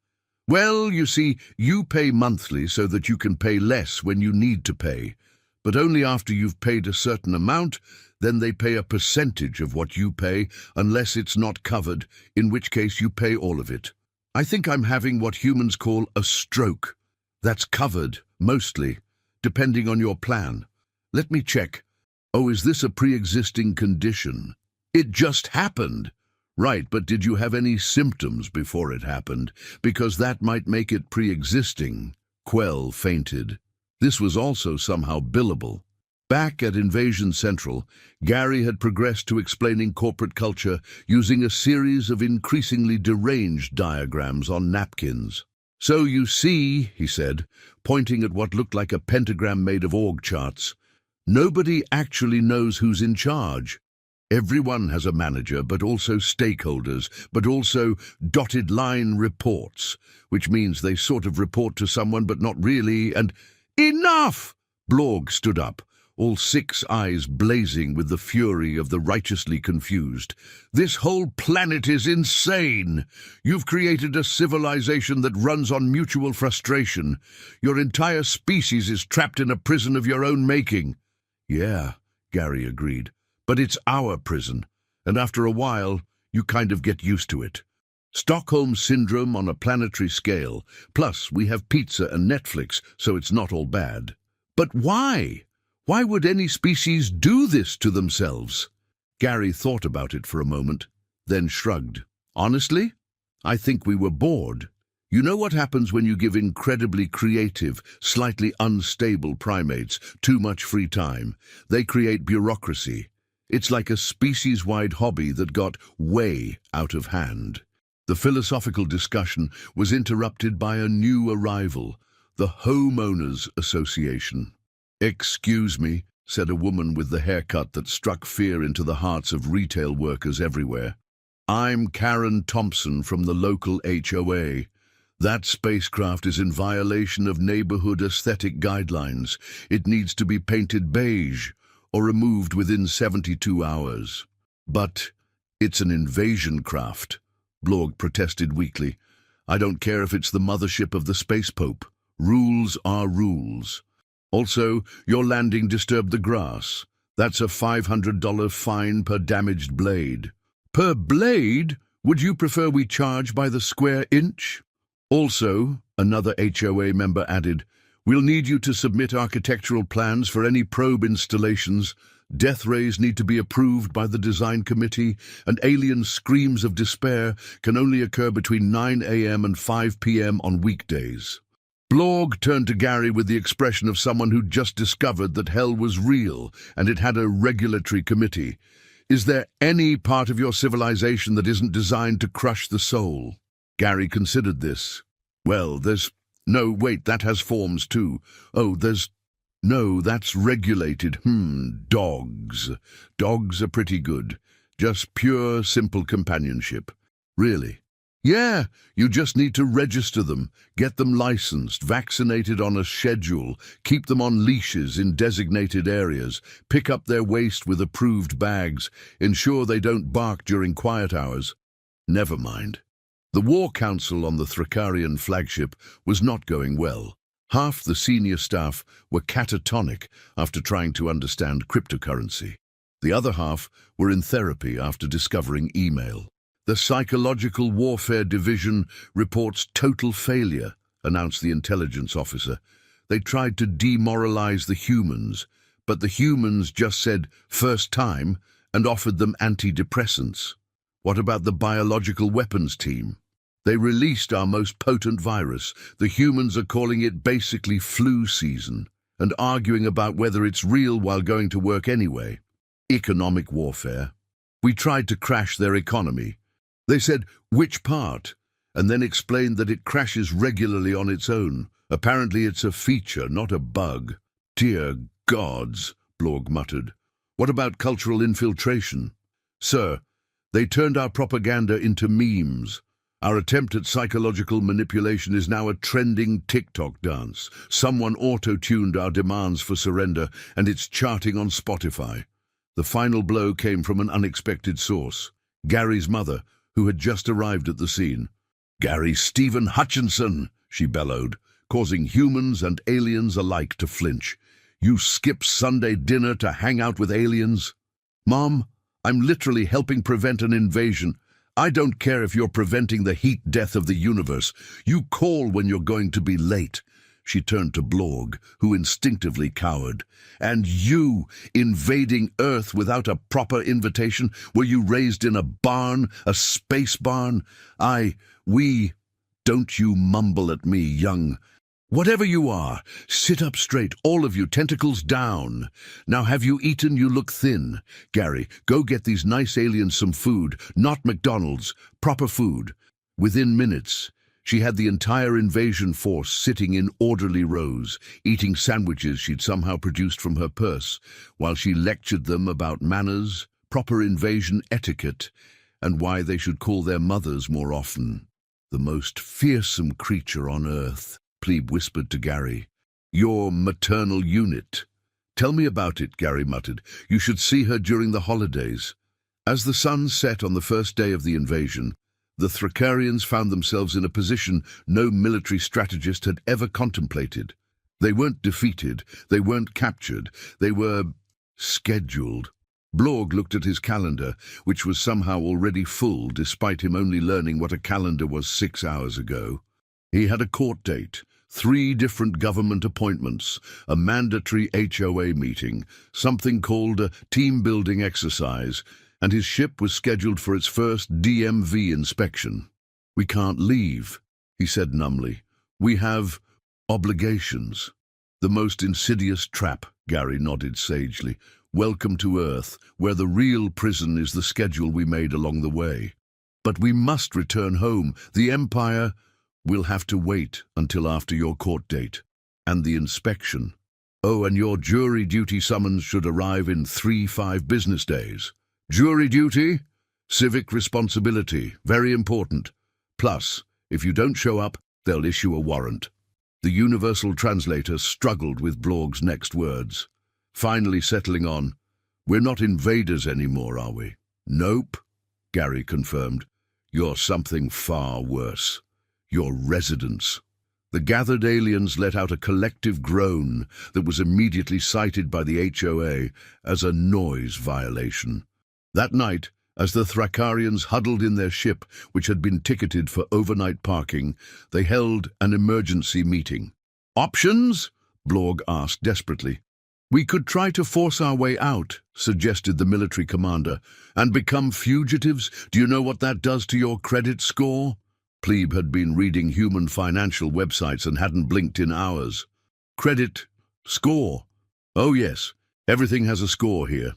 "Well, you see, you pay monthly so that you can pay less when you need to pay. But only after you've paid a certain amount, then they pay a percentage of what you pay unless it's not covered, in which case you pay all of it. I think I'm having what humans call a stroke. That's covered, mostly, depending on your plan. Let me check. Oh, is this a pre-existing condition? It just happened. Right, but did you have any symptoms before it happened? Because that might make it pre-existing." Quell fainted. This was also somehow billable. Back at Invasion Central, Gary had progressed to explaining corporate culture using a series of increasingly deranged diagrams on napkins. "So you see," he said, pointing at what looked like a pentagram made of org charts, "nobody actually knows who's in charge. Everyone has a manager, but also stakeholders, but also dotted line reports, which means they sort of report to someone but not really, and—" "Enough!" Blorg stood up, all 6 eyes blazing with the fury of the righteously confused. "This whole planet is insane. You've created a civilization that runs on mutual frustration. Your entire species is trapped in a prison of your own making." "Yeah," Gary agreed, "but it's our prison, and after a while, you kind of get used to it. Stockholm Syndrome on a planetary scale, plus we have pizza and Netflix, so it's not all bad." "But why? Why would any species do this to themselves? Gary thought about it for a moment, then shrugged. Honestly, I think we were bored. You know what happens when you give incredibly creative, slightly unstable primates too much free time? They create bureaucracy. It's like a species-wide hobby that got way out of hand. The philosophical discussion was interrupted by a new arrival, the Homeowners Association. "Excuse me," said a woman with the haircut that struck fear into the hearts of retail workers everywhere. "I'm Karen Thompson from the local HOA. That spacecraft is in violation of neighborhood aesthetic guidelines. It needs to be painted beige or removed within 72 hours. But it's an invasion craft," Blorg protested weakly. "I don't care if it's the mothership of the Space Pope. Rules are rules. Also, your landing disturbed the grass. That's a $500 fine per damaged blade." "Per blade? Would you prefer we charge by the square inch?" "Also," another HOA member added, "we'll need you to submit architectural plans for any probe installations. Death rays need to be approved by the design committee, and alien screams of despair can only occur between 9 a.m. and 5 p.m. on weekdays." Blorg turned to Gary with the expression of someone who'd just discovered that hell was real and it had a regulatory committee. "Is there any part of your civilization that isn't designed to crush the soul?" Gary considered this. "Well, no, wait, that has forms too. No, that's regulated. Dogs. Dogs are pretty good. Just pure, simple companionship." "Really?" "Yeah, you just need to register them, get them licensed, vaccinated on a schedule, keep them on leashes in designated areas, pick up their waste with approved bags, ensure they don't bark during quiet hours." Never mind. The War Council on the Thracarian flagship was not going well. Half the senior staff were catatonic after trying to understand cryptocurrency. The other half were in therapy after discovering email. "The Psychological Warfare Division reports total failure," announced the intelligence officer. "They tried to demoralize the humans, but the humans just said, 'First time,' and offered them antidepressants. What about the biological weapons team? They released our most potent virus. The humans are calling it basically flu season and arguing about whether it's real while going to work anyway. Economic warfare. We tried to crash their economy. They said, 'Which part?' and then explained that it crashes regularly on its own. Apparently it's a feature, not a bug." "Dear gods," Blorg muttered. "What about cultural infiltration?" "Sir, they turned our propaganda into memes. Our attempt at psychological manipulation is now a trending TikTok dance. Someone auto-tuned our demands for surrender, and it's charting on Spotify." The final blow came from an unexpected source. Gary's mother, who had just arrived at the scene. "Gary Stephen Hutchinson," she bellowed, causing humans and aliens alike to flinch. "You skip Sunday dinner to hang out with aliens?" "Mom, I'm literally helping prevent an invasion. I don't care if you're preventing the heat death of the universe. You call when you're going to be late." She turned to Blorg, who instinctively cowered. "And you, invading Earth without a proper invitation? Were you raised in a barn, a space barn? We... Don't you mumble at me, young... Whatever you are, sit up straight, all of you, tentacles down. Now have you eaten? You look thin. Gary, go get these nice aliens some food, not McDonald's, proper food." Within minutes, she had the entire invasion force sitting in orderly rows, eating sandwiches she'd somehow produced from her purse, while she lectured them about manners, proper invasion etiquette, and why they should call their mothers more often. "The most fearsome creature on Earth," Plebe whispered to Gary. "Your maternal unit." "Tell me about it," Gary muttered. "You should see her during the holidays." As the sun set on the first day of the invasion, the Thracarians found themselves in a position no military strategist had ever contemplated. They weren't defeated, they weren't captured, they were scheduled. Blorg looked at his calendar, which was somehow already full despite him only learning what a calendar was 6 hours ago. He had a court date, 3 different government appointments, a mandatory HOA meeting, something called a team-building exercise, and his ship was scheduled for its first DMV inspection. "We can't leave," he said numbly. "We have obligations." "The most insidious trap," Gary nodded sagely. "Welcome to Earth, where the real prison is the schedule we made along the way. But we must return home. The Empire will have to wait until after your court date. And the inspection. Oh, and your jury duty summons should arrive in 3-5 business days. Jury duty? Civic responsibility. Very important. Plus, if you don't show up, they'll issue a warrant." The universal translator struggled with Blorg's next words, finally settling on, "We're not invaders anymore, are we?" "Nope," Gary confirmed. "You're something far worse. You're residents." The gathered aliens let out a collective groan that was immediately cited by the HOA as a noise violation. That night, as the Thrakarians huddled in their ship, which had been ticketed for overnight parking, they held an emergency meeting. "Options?" Blorg asked desperately. "We could try to force our way out," suggested the military commander, "and become fugitives. Do you know what that does to your credit score?" Plebe had been reading human financial websites and hadn't blinked in hours. "Credit score? Oh yes, everything has a score here.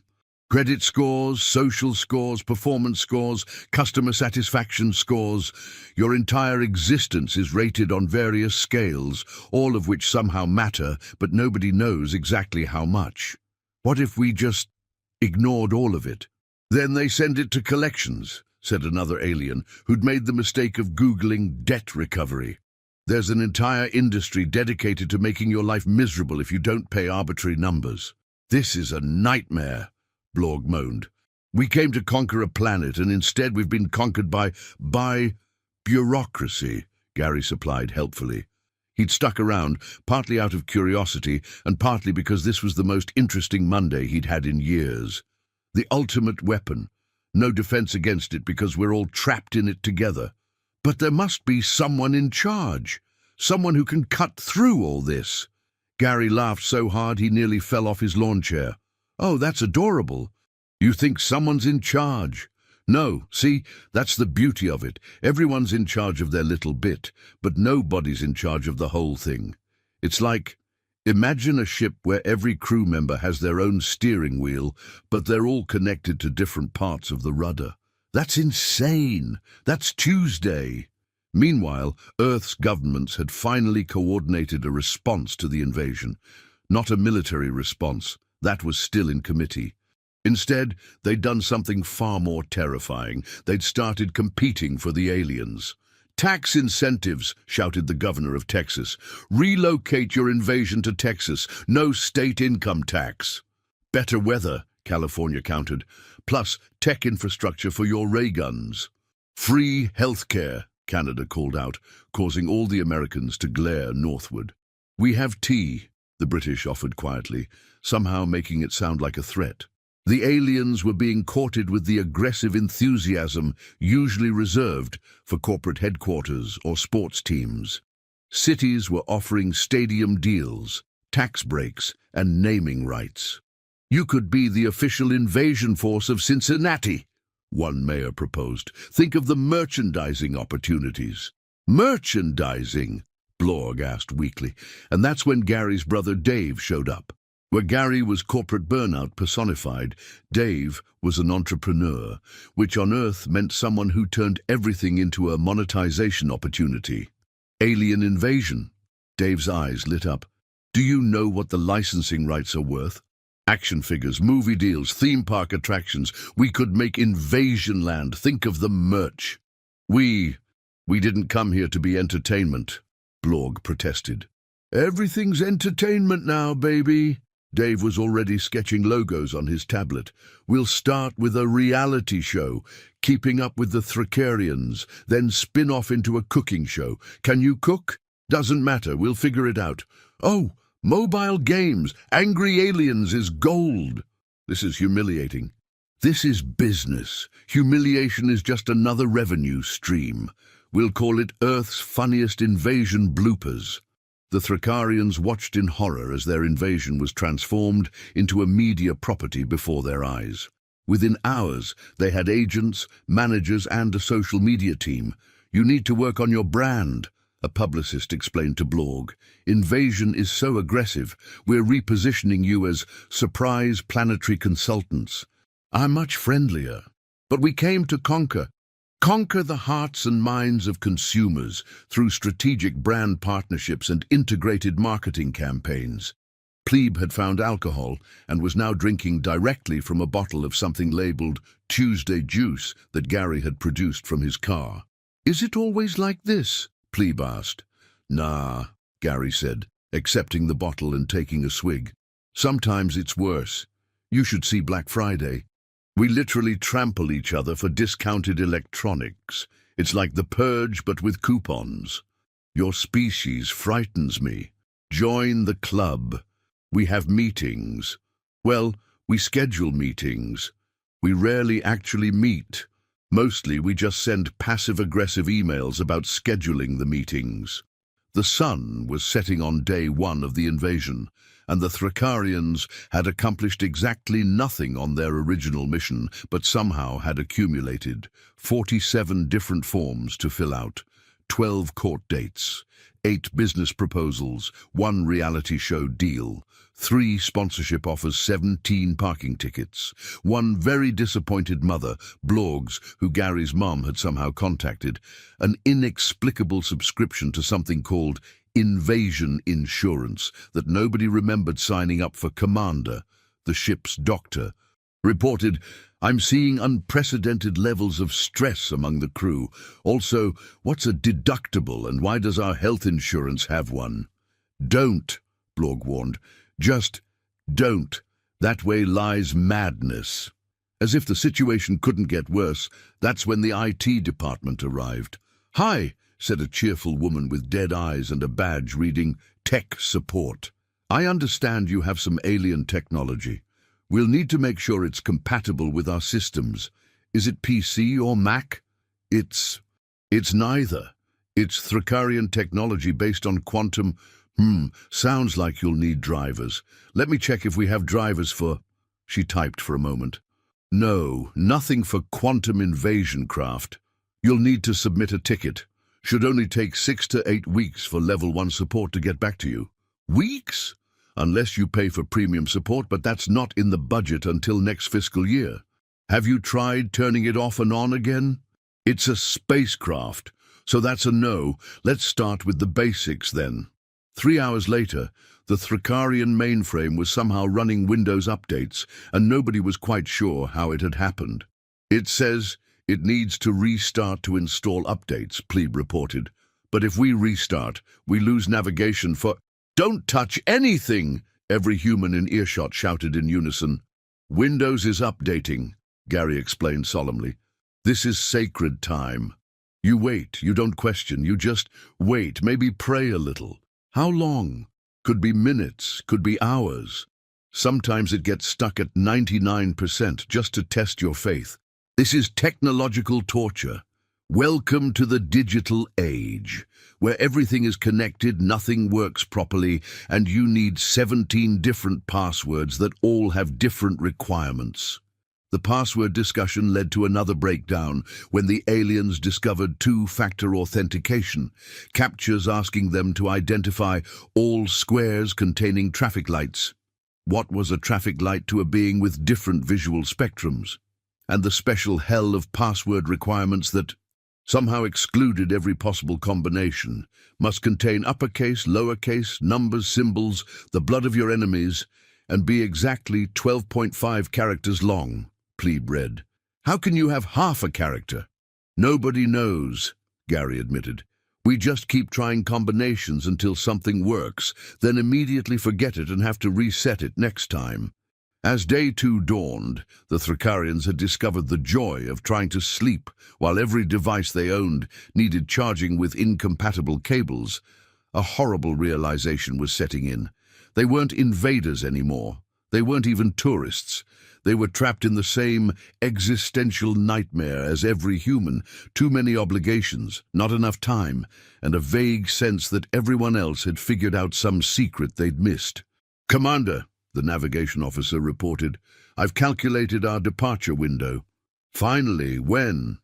Credit scores, social scores, performance scores, customer satisfaction scores. Your entire existence is rated on various scales, all of which somehow matter, but nobody knows exactly how much. What if we just ignored all of it?" "Then they send it to collections," said another alien who'd made the mistake of Googling debt recovery. "There's an entire industry dedicated to making your life miserable if you don't pay arbitrary numbers." "This is a nightmare," Blorg moaned. "We came to conquer a planet, and instead we've been conquered by bureaucracy," Gary supplied helpfully. He'd stuck around, partly out of curiosity, and partly because this was the most interesting Monday he'd had in years. The ultimate weapon. No defense against it because we're all trapped in it together. But there must be someone in charge. Someone who can cut through all this. Gary laughed so hard he nearly fell off his lawn chair. "Oh, that's adorable. You think someone's in charge?" "No, see, that's the beauty of it. Everyone's in charge of their little bit, but nobody's in charge of the whole thing. It's like, imagine a ship where every crew member has their own steering wheel, but they're all connected to different parts of the rudder. That's insane. That's Tuesday." Meanwhile, Earth's governments had finally coordinated a response to the invasion. Not a military response. That was still in committee. Instead, they'd done something far more terrifying. They'd started competing for the aliens. "Tax incentives," shouted the governor of Texas. "Relocate your invasion to Texas. No state income tax." "Better weather," California countered. "Plus tech infrastructure for your ray guns." "Free health care," Canada called out, causing all the Americans to glare northward. "We have tea," the British offered quietly, somehow making it sound like a threat. The aliens were being courted with the aggressive enthusiasm usually reserved for corporate headquarters or sports teams. Cities were offering stadium deals, tax breaks, and naming rights. "You could be the official invasion force of Cincinnati," one mayor proposed. "Think of the merchandising opportunities." "Merchandising?" Blorg asked weakly, and that's when Gary's brother Dave showed up. Where Gary was corporate burnout personified, Dave was an entrepreneur, which on Earth meant someone who turned everything into a monetization opportunity. "Alien invasion." Dave's eyes lit up. "Do you know what the licensing rights are worth? Action figures, movie deals, theme park attractions. We could make Invasion Land. Think of the merch." We didn't come here to be entertainment," Blorg protested. "Everything's entertainment now, baby." Dave was already sketching logos on his tablet. "We'll start with a reality show, keeping up with the Thrakarians, then spin off into a cooking show. Can you cook? Doesn't matter, we'll figure it out. Oh, mobile games, angry aliens is gold." "This is humiliating." "This is business. Humiliation is just another revenue stream. We'll call it Earth's funniest invasion bloopers." The Thrakarians watched in horror as their invasion was transformed into a media property before their eyes. Within hours, they had agents, managers, and a social media team. "You need to work on your brand," a publicist explained to Blog. "Invasion is so aggressive, we're repositioning you as surprise planetary consultants. I'm much friendlier. But we came to conquer the hearts and minds of consumers through strategic brand partnerships and integrated marketing campaigns." Plebe had found alcohol and was now drinking directly from a bottle of something labeled Tuesday Juice that Gary had produced from his car. "Is it always like this?" Plebe asked. "Nah," Gary said, accepting the bottle and taking a swig. "Sometimes it's worse. You should see Black Friday. We literally trample each other for discounted electronics. It's like the purge, but with coupons. Your species frightens me. Join the club. We have meetings. Well, we schedule meetings. We rarely actually meet. Mostly we just send passive-aggressive emails about scheduling the meetings." The sun was setting on day one of the invasion, and the Thrakarians had accomplished exactly nothing on their original mission, but somehow had accumulated 47 different forms to fill out, 12 court dates, 8 business proposals, 1 reality show deal, 3 sponsorship offers, 17 parking tickets, 1 very disappointed mother, Bloggs, who Gary's mum had somehow contacted, an inexplicable subscription to something called invasion insurance that nobody remembered signing up for. Commander, the ship's doctor, reported, "I'm seeing unprecedented levels of stress among the crew. Also, what's a deductible and why does our health insurance have one?" "Don't," Blog warned. "Just don't. That way lies madness." As if the situation couldn't get worse, that's when the IT department arrived. "Hi," said a cheerful woman with dead eyes and a badge reading Tech Support. "I understand you have some alien technology. We'll need to make sure it's compatible with our systems. Is it PC or Mac?" It's neither. It's Thrakarian technology based on quantum..." Sounds like you'll need drivers. Let me check if we have drivers for..." She typed for a moment. "No, nothing for quantum invasion craft. You'll need to submit a ticket. Should only take 6 to 8 weeks for level 1 support to get back to you." "Weeks?" "Unless you pay for premium support, but that's not in the budget until next fiscal year." "Have you tried turning it off and on again?" "It's a spacecraft, so that's a no. Let's start with the basics then." 3 hours later, the Thrakarian mainframe was somehow running Windows updates, and nobody was quite sure how it had happened. "It says it needs to restart to install updates," Plebe reported. "But if we restart, we lose navigation for..." "Don't touch anything!" every human in earshot shouted in unison. "Windows is updating," Gary explained solemnly. "This is sacred time. You wait, you don't question, you just wait, maybe pray a little. How long? Could be minutes, could be hours. Sometimes it gets stuck at 99% just to test your faith. This is technological torture. Welcome to the digital age, where everything is connected, nothing works properly, and you need 17 different passwords that all have different requirements." The password discussion led to another breakdown when the aliens discovered 2-factor authentication, captures asking them to identify all squares containing traffic lights. What was a traffic light to a being with different visual spectrums? And the special hell of password requirements that somehow excluded every possible combination, must contain uppercase, lowercase, numbers, symbols, the blood of your enemies, and be exactly 12.5 characters long. Plebe read. "How can you have half a character?" "Nobody knows," Gary admitted. "We just keep trying combinations until something works, then immediately forget it and have to reset it next time." As day 2 dawned, the Thrakarians had discovered the joy of trying to sleep while every device they owned needed charging with incompatible cables. A horrible realization was setting in. They weren't invaders anymore. They weren't even tourists. They were trapped in the same existential nightmare as every human. Too many obligations, not enough time, and a vague sense that everyone else had figured out some secret they'd missed. "Commander," the navigation officer reported, "I've calculated our departure window." "Finally, when?"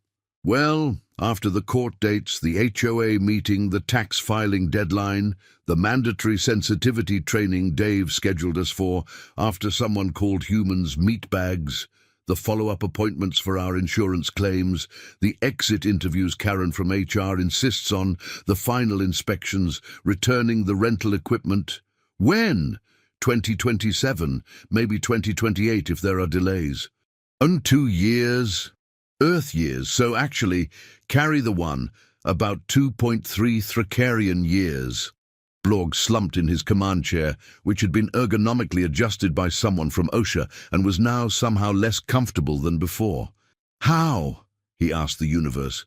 "Well, after the court dates, the HOA meeting, the tax filing deadline, the mandatory sensitivity training Dave scheduled us for, after someone called humans meatbags, the follow-up appointments for our insurance claims, the exit interviews Karen from HR insists on, the final inspections, returning the rental equipment." "When?" 2027, maybe 2028 if there are delays. "And 2 years?" "Earth years, so actually, carry the one, about 2.3 Thracarian years." Blorg slumped in his command chair, which had been ergonomically adjusted by someone from OSHA and was now somehow less comfortable than before. "How?" he asked the universe.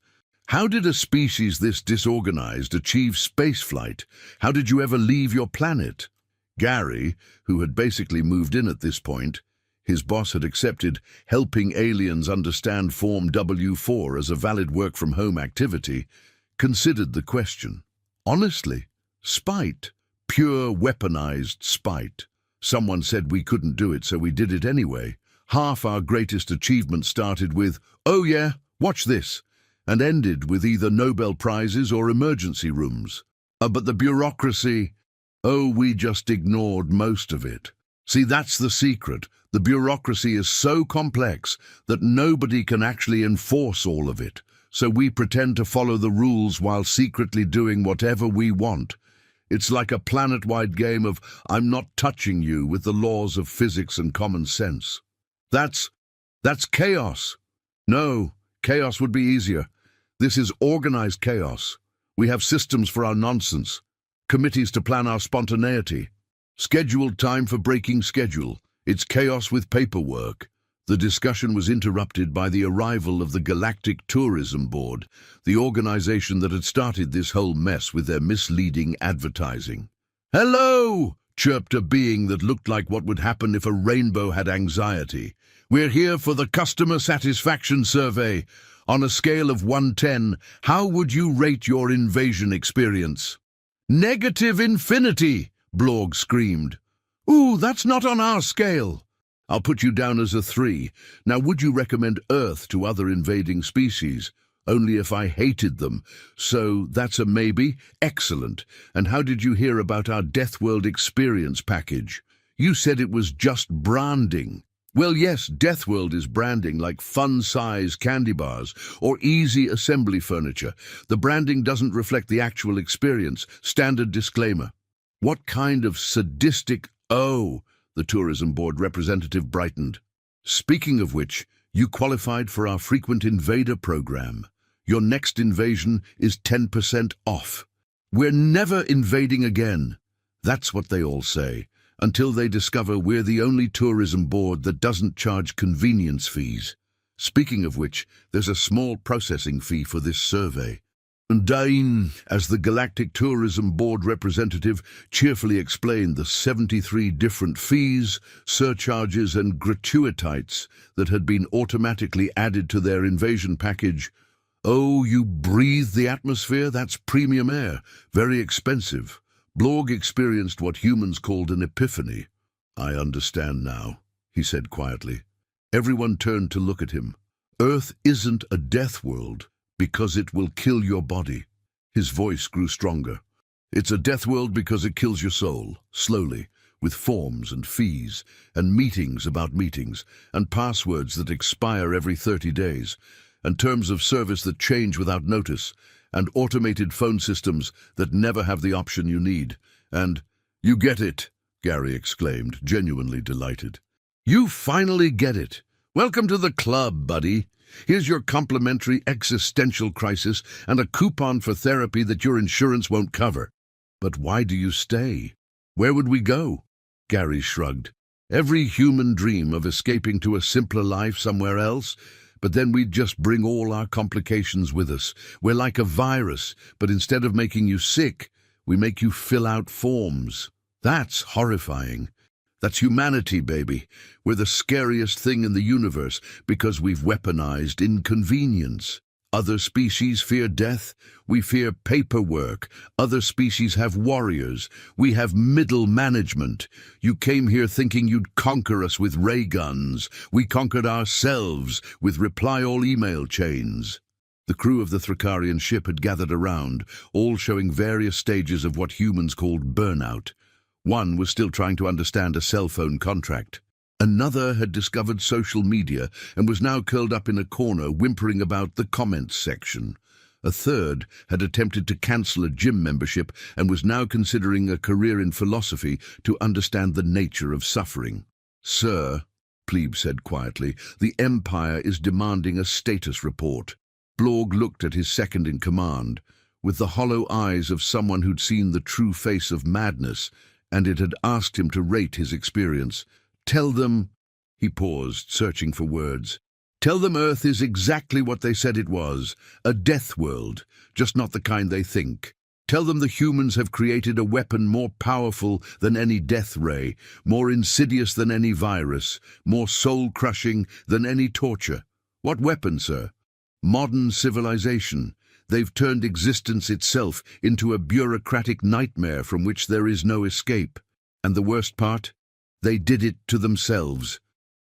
"How did a species this disorganized achieve spaceflight? How did you ever leave your planet?" Gary, who had basically moved in at this point, his boss had accepted helping aliens understand Form W4 as a valid work-from-home activity, considered the question. Honestly, spite. Pure weaponized spite. Someone said we couldn't do it, so we did it anyway. Half our greatest achievements started with, "Oh yeah, watch this," and ended with either Nobel Prizes or emergency rooms. But the bureaucracy, oh, we just ignored most of it. See, that's the secret. The bureaucracy is so complex that nobody can actually enforce all of it, so we pretend to follow the rules while secretly doing whatever we want. It's like a planet-wide game of "I'm not touching you" with the laws of physics and common sense. That's chaos. No, chaos would be easier. This is organized chaos. We have systems for our nonsense, committees to plan our spontaneity, scheduled time for breaking schedule. It's chaos with paperwork. The discussion was interrupted by the arrival of the Galactic Tourism Board, the organization that had started this whole mess with their misleading advertising. "Hello!" chirped a being that looked like what would happen if a rainbow had anxiety. "We're here for the customer satisfaction survey. On a scale of 1-10, how would you rate your invasion experience?" "Negative infinity!" Blorg screamed. "Ooh, that's not on our scale." "I'll put you down as a 3. Now, would you recommend Earth to other invading species?" "Only if I hated them. So that's a maybe? Excellent. And how did you hear about our Deathworld experience package?" "You said it was just branding." "Well, yes, Deathworld is branding like fun-size candy bars or easy assembly furniture. The branding doesn't reflect the actual experience. Standard disclaimer." "What kind of sadistic—" "Oh," the tourism board representative brightened. "Speaking of which, you qualified for our frequent invader program. Your next invasion is 10% off. We're never invading again." That's what they all say, until they discover we're the only tourism board that doesn't charge convenience fees. Speaking of which, there's a small processing fee for this survey. And Dain, as the Galactic Tourism Board representative, cheerfully explained the 73 different fees, surcharges and gratuities that had been automatically added to their invasion package. "Oh, you breathe the atmosphere? That's premium air. Very expensive." Blorg experienced what humans called an epiphany. "I understand now," he said quietly. Everyone turned to look at him. "Earth isn't a death world because it will kill your body." His voice grew stronger. "It's a death world because it kills your soul, slowly, with forms and fees, and meetings about meetings, and passwords that expire every 30 days, and terms of service that change without notice, and automated phone systems that never have the option you need. And—" "You get it," Gary exclaimed, genuinely delighted. "You finally get it. Welcome to the club, buddy. Here's your complimentary existential crisis and a coupon for therapy that your insurance won't cover." "But why do you stay? Where would we go?" Gary shrugged. "Every human dream of escaping to a simpler life somewhere else, but then we'd just bring all our complications with us. We're like a virus, but instead of making you sick, we make you fill out forms. That's horrifying. That's humanity, baby. We're the scariest thing in the universe because we've weaponized inconvenience. Other species fear death. We fear paperwork. Other species have warriors. We have middle management. You came here thinking you'd conquer us with ray guns. We conquered ourselves with reply-all email chains. The crew of the Thrakarian ship had gathered around, all showing various stages of what humans called burnout. One was still trying to understand a cell phone contract. Another had discovered social media and was now curled up in a corner whimpering about the comments section. A third had attempted to cancel a gym membership and was now considering a career in philosophy to understand the nature of suffering. "Sir," Plebe said quietly, "the Empire is demanding a status report." Blorg looked at his second-in-command, with the hollow eyes of someone who'd seen the true face of madness, and it had asked him to rate his experience. "Tell them," he paused, searching for words, "tell them Earth is exactly what they said it was, a death world, just not the kind they think. Tell them the humans have created a weapon more powerful than any death ray, more insidious than any virus, more soul-crushing than any torture." "What weapon, sir?" "Modern civilization. They've turned existence itself into a bureaucratic nightmare from which there is no escape. And the worst part? They did it to themselves.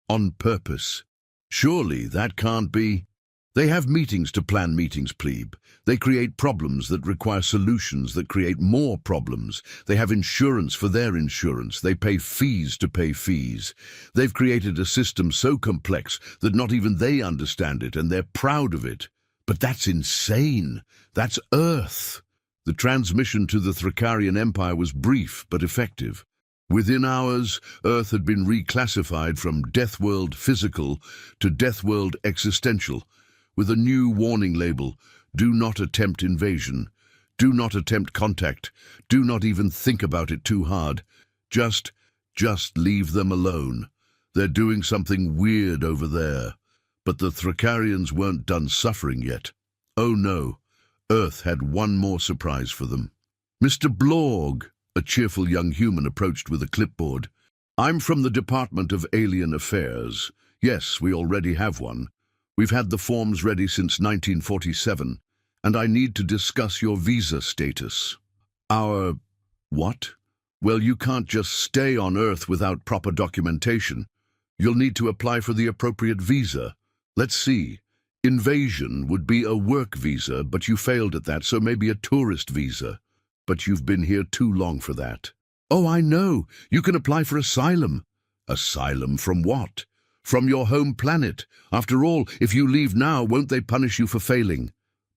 On purpose. Surely that can't be. They have meetings to plan meetings, plebe. They create problems that require solutions that create more problems. They have insurance for their insurance. They pay fees to pay fees. They've created a system so complex that not even they understand it, and they're proud of it. But that's insane. That's Earth. The transmission to the Thrakarian Empire was brief but effective. Within hours, Earth had been reclassified from Deathworld physical to Deathworld existential, with a new warning label: do not attempt invasion, do not attempt contact, do not even think about it too hard. Just leave them alone. They're doing something weird over there. But the Thrakarians weren't done suffering yet. Oh no, Earth had one more surprise for them. "Mr. Blorg," a cheerful young human approached with a clipboard. "I'm from the Department of Alien Affairs. Yes, we already have one. We've had the forms ready since 1947, and I need to discuss your visa status." "Our what?" "Well, you can't just stay on Earth without proper documentation. You'll need to apply for the appropriate visa. Let's see. Invasion would be a work visa, but you failed at that, so maybe a tourist visa. But you've been here too long for that." "Oh, I know. You can apply for asylum." "Asylum from what?" "From your home planet. After all, if you leave now, won't they punish you for failing?"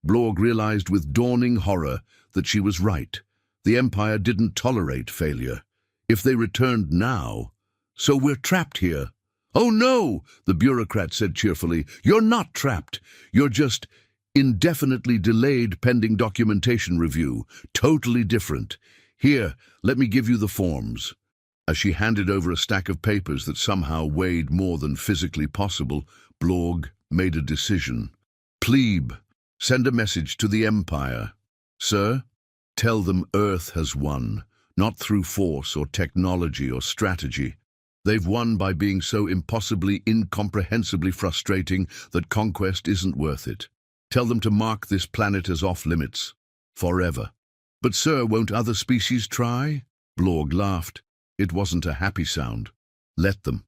Blorg realized with dawning horror that she was right. The Empire didn't tolerate failure. If they returned now... "So we're trapped here." "Oh no," the bureaucrat said cheerfully. "You're not trapped. You're just indefinitely delayed pending documentation review. Totally different. Here, let me give you the forms." As she handed over a stack of papers that somehow weighed more than physically possible, Blorg made a decision. "Plebe, send a message to the Empire. Sir, tell them Earth has won, not through force or technology or strategy. They've won by being so impossibly, incomprehensibly frustrating that conquest isn't worth it. Tell them to mark this planet as off-limits. Forever." "But sir, won't other species try?" Blorg laughed. It wasn't a happy sound. "Let them.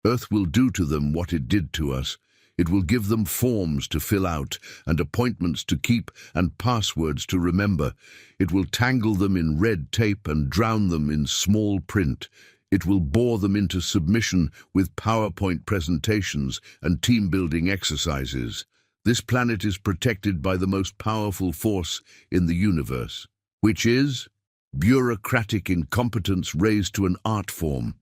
Earth will do to them what it did to us. It will give them forms to fill out, and appointments to keep, and passwords to remember. It will tangle them in red tape and drown them in small print. It will bore them into submission with PowerPoint presentations and team-building exercises. This planet is protected by the most powerful force in the universe, which is bureaucratic incompetence raised to an art form."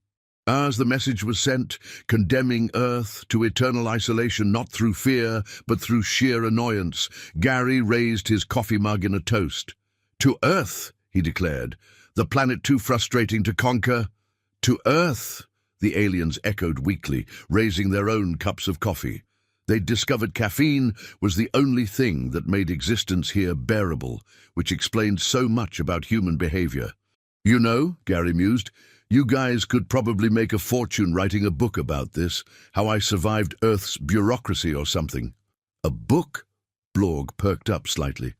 As the message was sent, condemning Earth to eternal isolation not through fear, but through sheer annoyance, Gary raised his coffee mug in a toast. "To Earth," he declared, "the planet too frustrating to conquer." "To Earth," the aliens echoed weakly, raising their own cups of coffee. They'd discovered caffeine was the only thing that made existence here bearable, which explained so much about human behavior. You know, Gary mused, you guys could probably make a fortune writing a book about this, how I survived Earth's bureaucracy or something. A book? Blorg perked up slightly.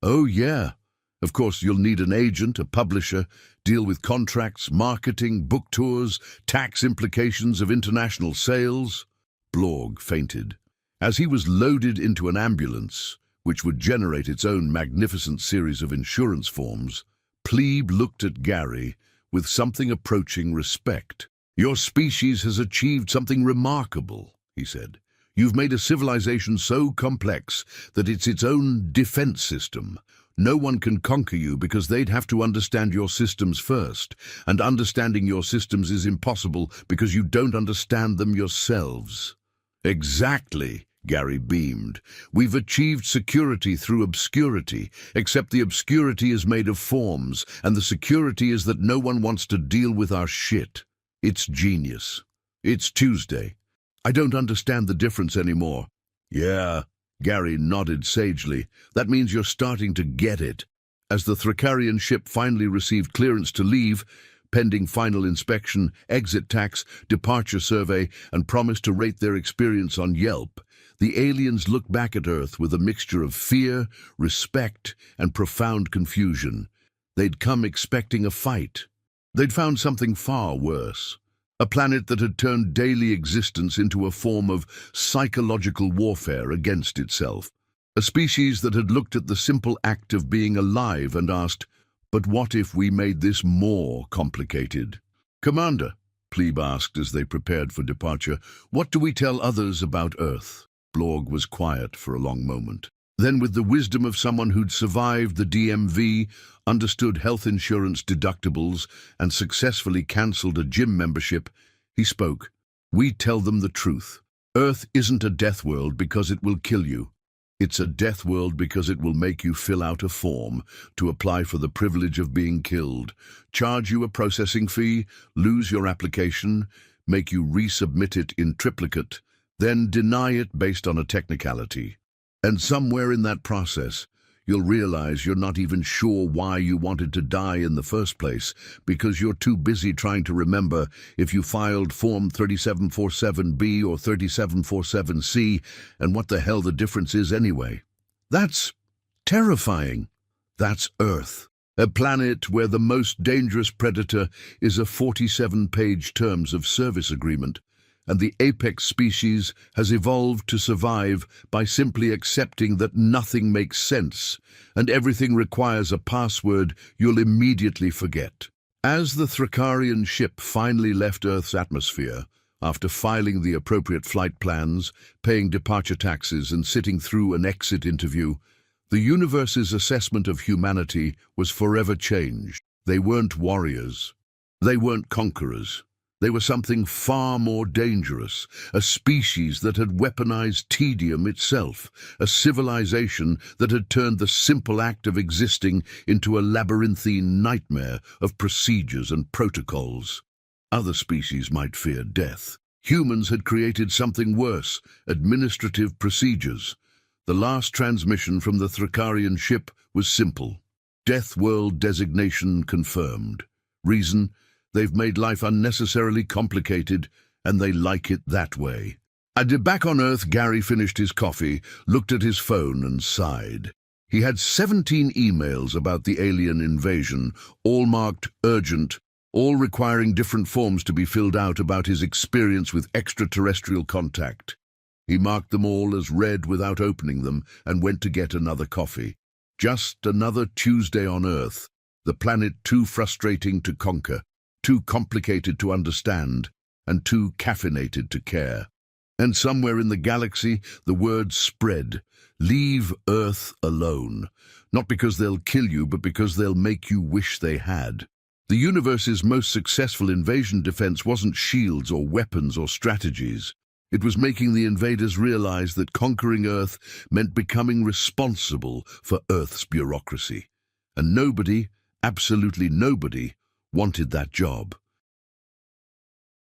Oh, yeah. Of course, you'll need an agent, a publisher, deal with contracts, marketing, book tours, tax implications of international sales. Blorg fainted. As he was loaded into an ambulance, which would generate its own magnificent series of insurance forms, Plebe looked at Gary with something approaching respect. Your species has achieved something remarkable, he said. You've made a civilization so complex that it's its own defense system. No one can conquer you because they'd have to understand your systems first, and understanding your systems is impossible because you don't understand them yourselves. Exactly, Gary beamed. We've achieved security through obscurity, except the obscurity is made of forms, and the security is that no one wants to deal with our shit. It's genius. It's Tuesday. I don't understand the difference anymore. Yeah, Gary nodded sagely. That means you're starting to get it. As the Thrakarian ship finally received clearance to leave, pending final inspection, exit tax, departure survey, and promise to rate their experience on Yelp, the aliens looked back at Earth with a mixture of fear, respect, and profound confusion. They'd come expecting a fight. They'd found something far worse. A planet that had turned daily existence into a form of psychological warfare against itself. A species that had looked at the simple act of being alive and asked, but what if we made this more complicated? Commander, Plebe asked as they prepared for departure, what do we tell others about Earth? Blorg was quiet for a long moment. Then, with the wisdom of someone who'd survived the DMV, understood health insurance deductibles, and successfully cancelled a gym membership, he spoke. We tell them the truth. Earth isn't a death world because it will kill you. It's a death world because it will make you fill out a form to apply for the privilege of being killed, charge you a processing fee, lose your application, make you resubmit it in triplicate, then deny it based on a technicality. And somewhere in that process, you'll realize you're not even sure why you wanted to die in the first place, because you're too busy trying to remember if you filed Form 3747B or 3747C and what the hell the difference is anyway. That's terrifying. That's Earth, a planet where the most dangerous predator is a 47-page terms of service agreement, and the apex species has evolved to survive by simply accepting that nothing makes sense and everything requires a password you'll immediately forget. As the Thrakarian ship finally left Earth's atmosphere, after filing the appropriate flight plans, paying departure taxes, and sitting through an exit interview, the universe's assessment of humanity was forever changed. They weren't warriors. They weren't conquerors. They were something far more dangerous, a species that had weaponized tedium itself, a civilization that had turned the simple act of existing into a labyrinthine nightmare of procedures and protocols. Other species might fear death. Humans had created something worse, administrative procedures. The last transmission from the Thrakarian ship was simple. Deathworld designation confirmed. Reason? They've made life unnecessarily complicated, and they like it that way. Back on Earth, Gary finished his coffee, looked at his phone, and sighed. He had 17 emails about the alien invasion, all marked urgent, all requiring different forms to be filled out about his experience with extraterrestrial contact. He marked them all as read without opening them and went to get another coffee. Just another Tuesday on Earth, the planet too frustrating to conquer, too complicated to understand, and too caffeinated to care. And somewhere in the galaxy, the word spread, leave Earth alone. Not because they'll kill you, but because they'll make you wish they had. The universe's most successful invasion defense wasn't shields or weapons or strategies. It was making the invaders realize that conquering Earth meant becoming responsible for Earth's bureaucracy. And nobody, absolutely nobody, wanted that job.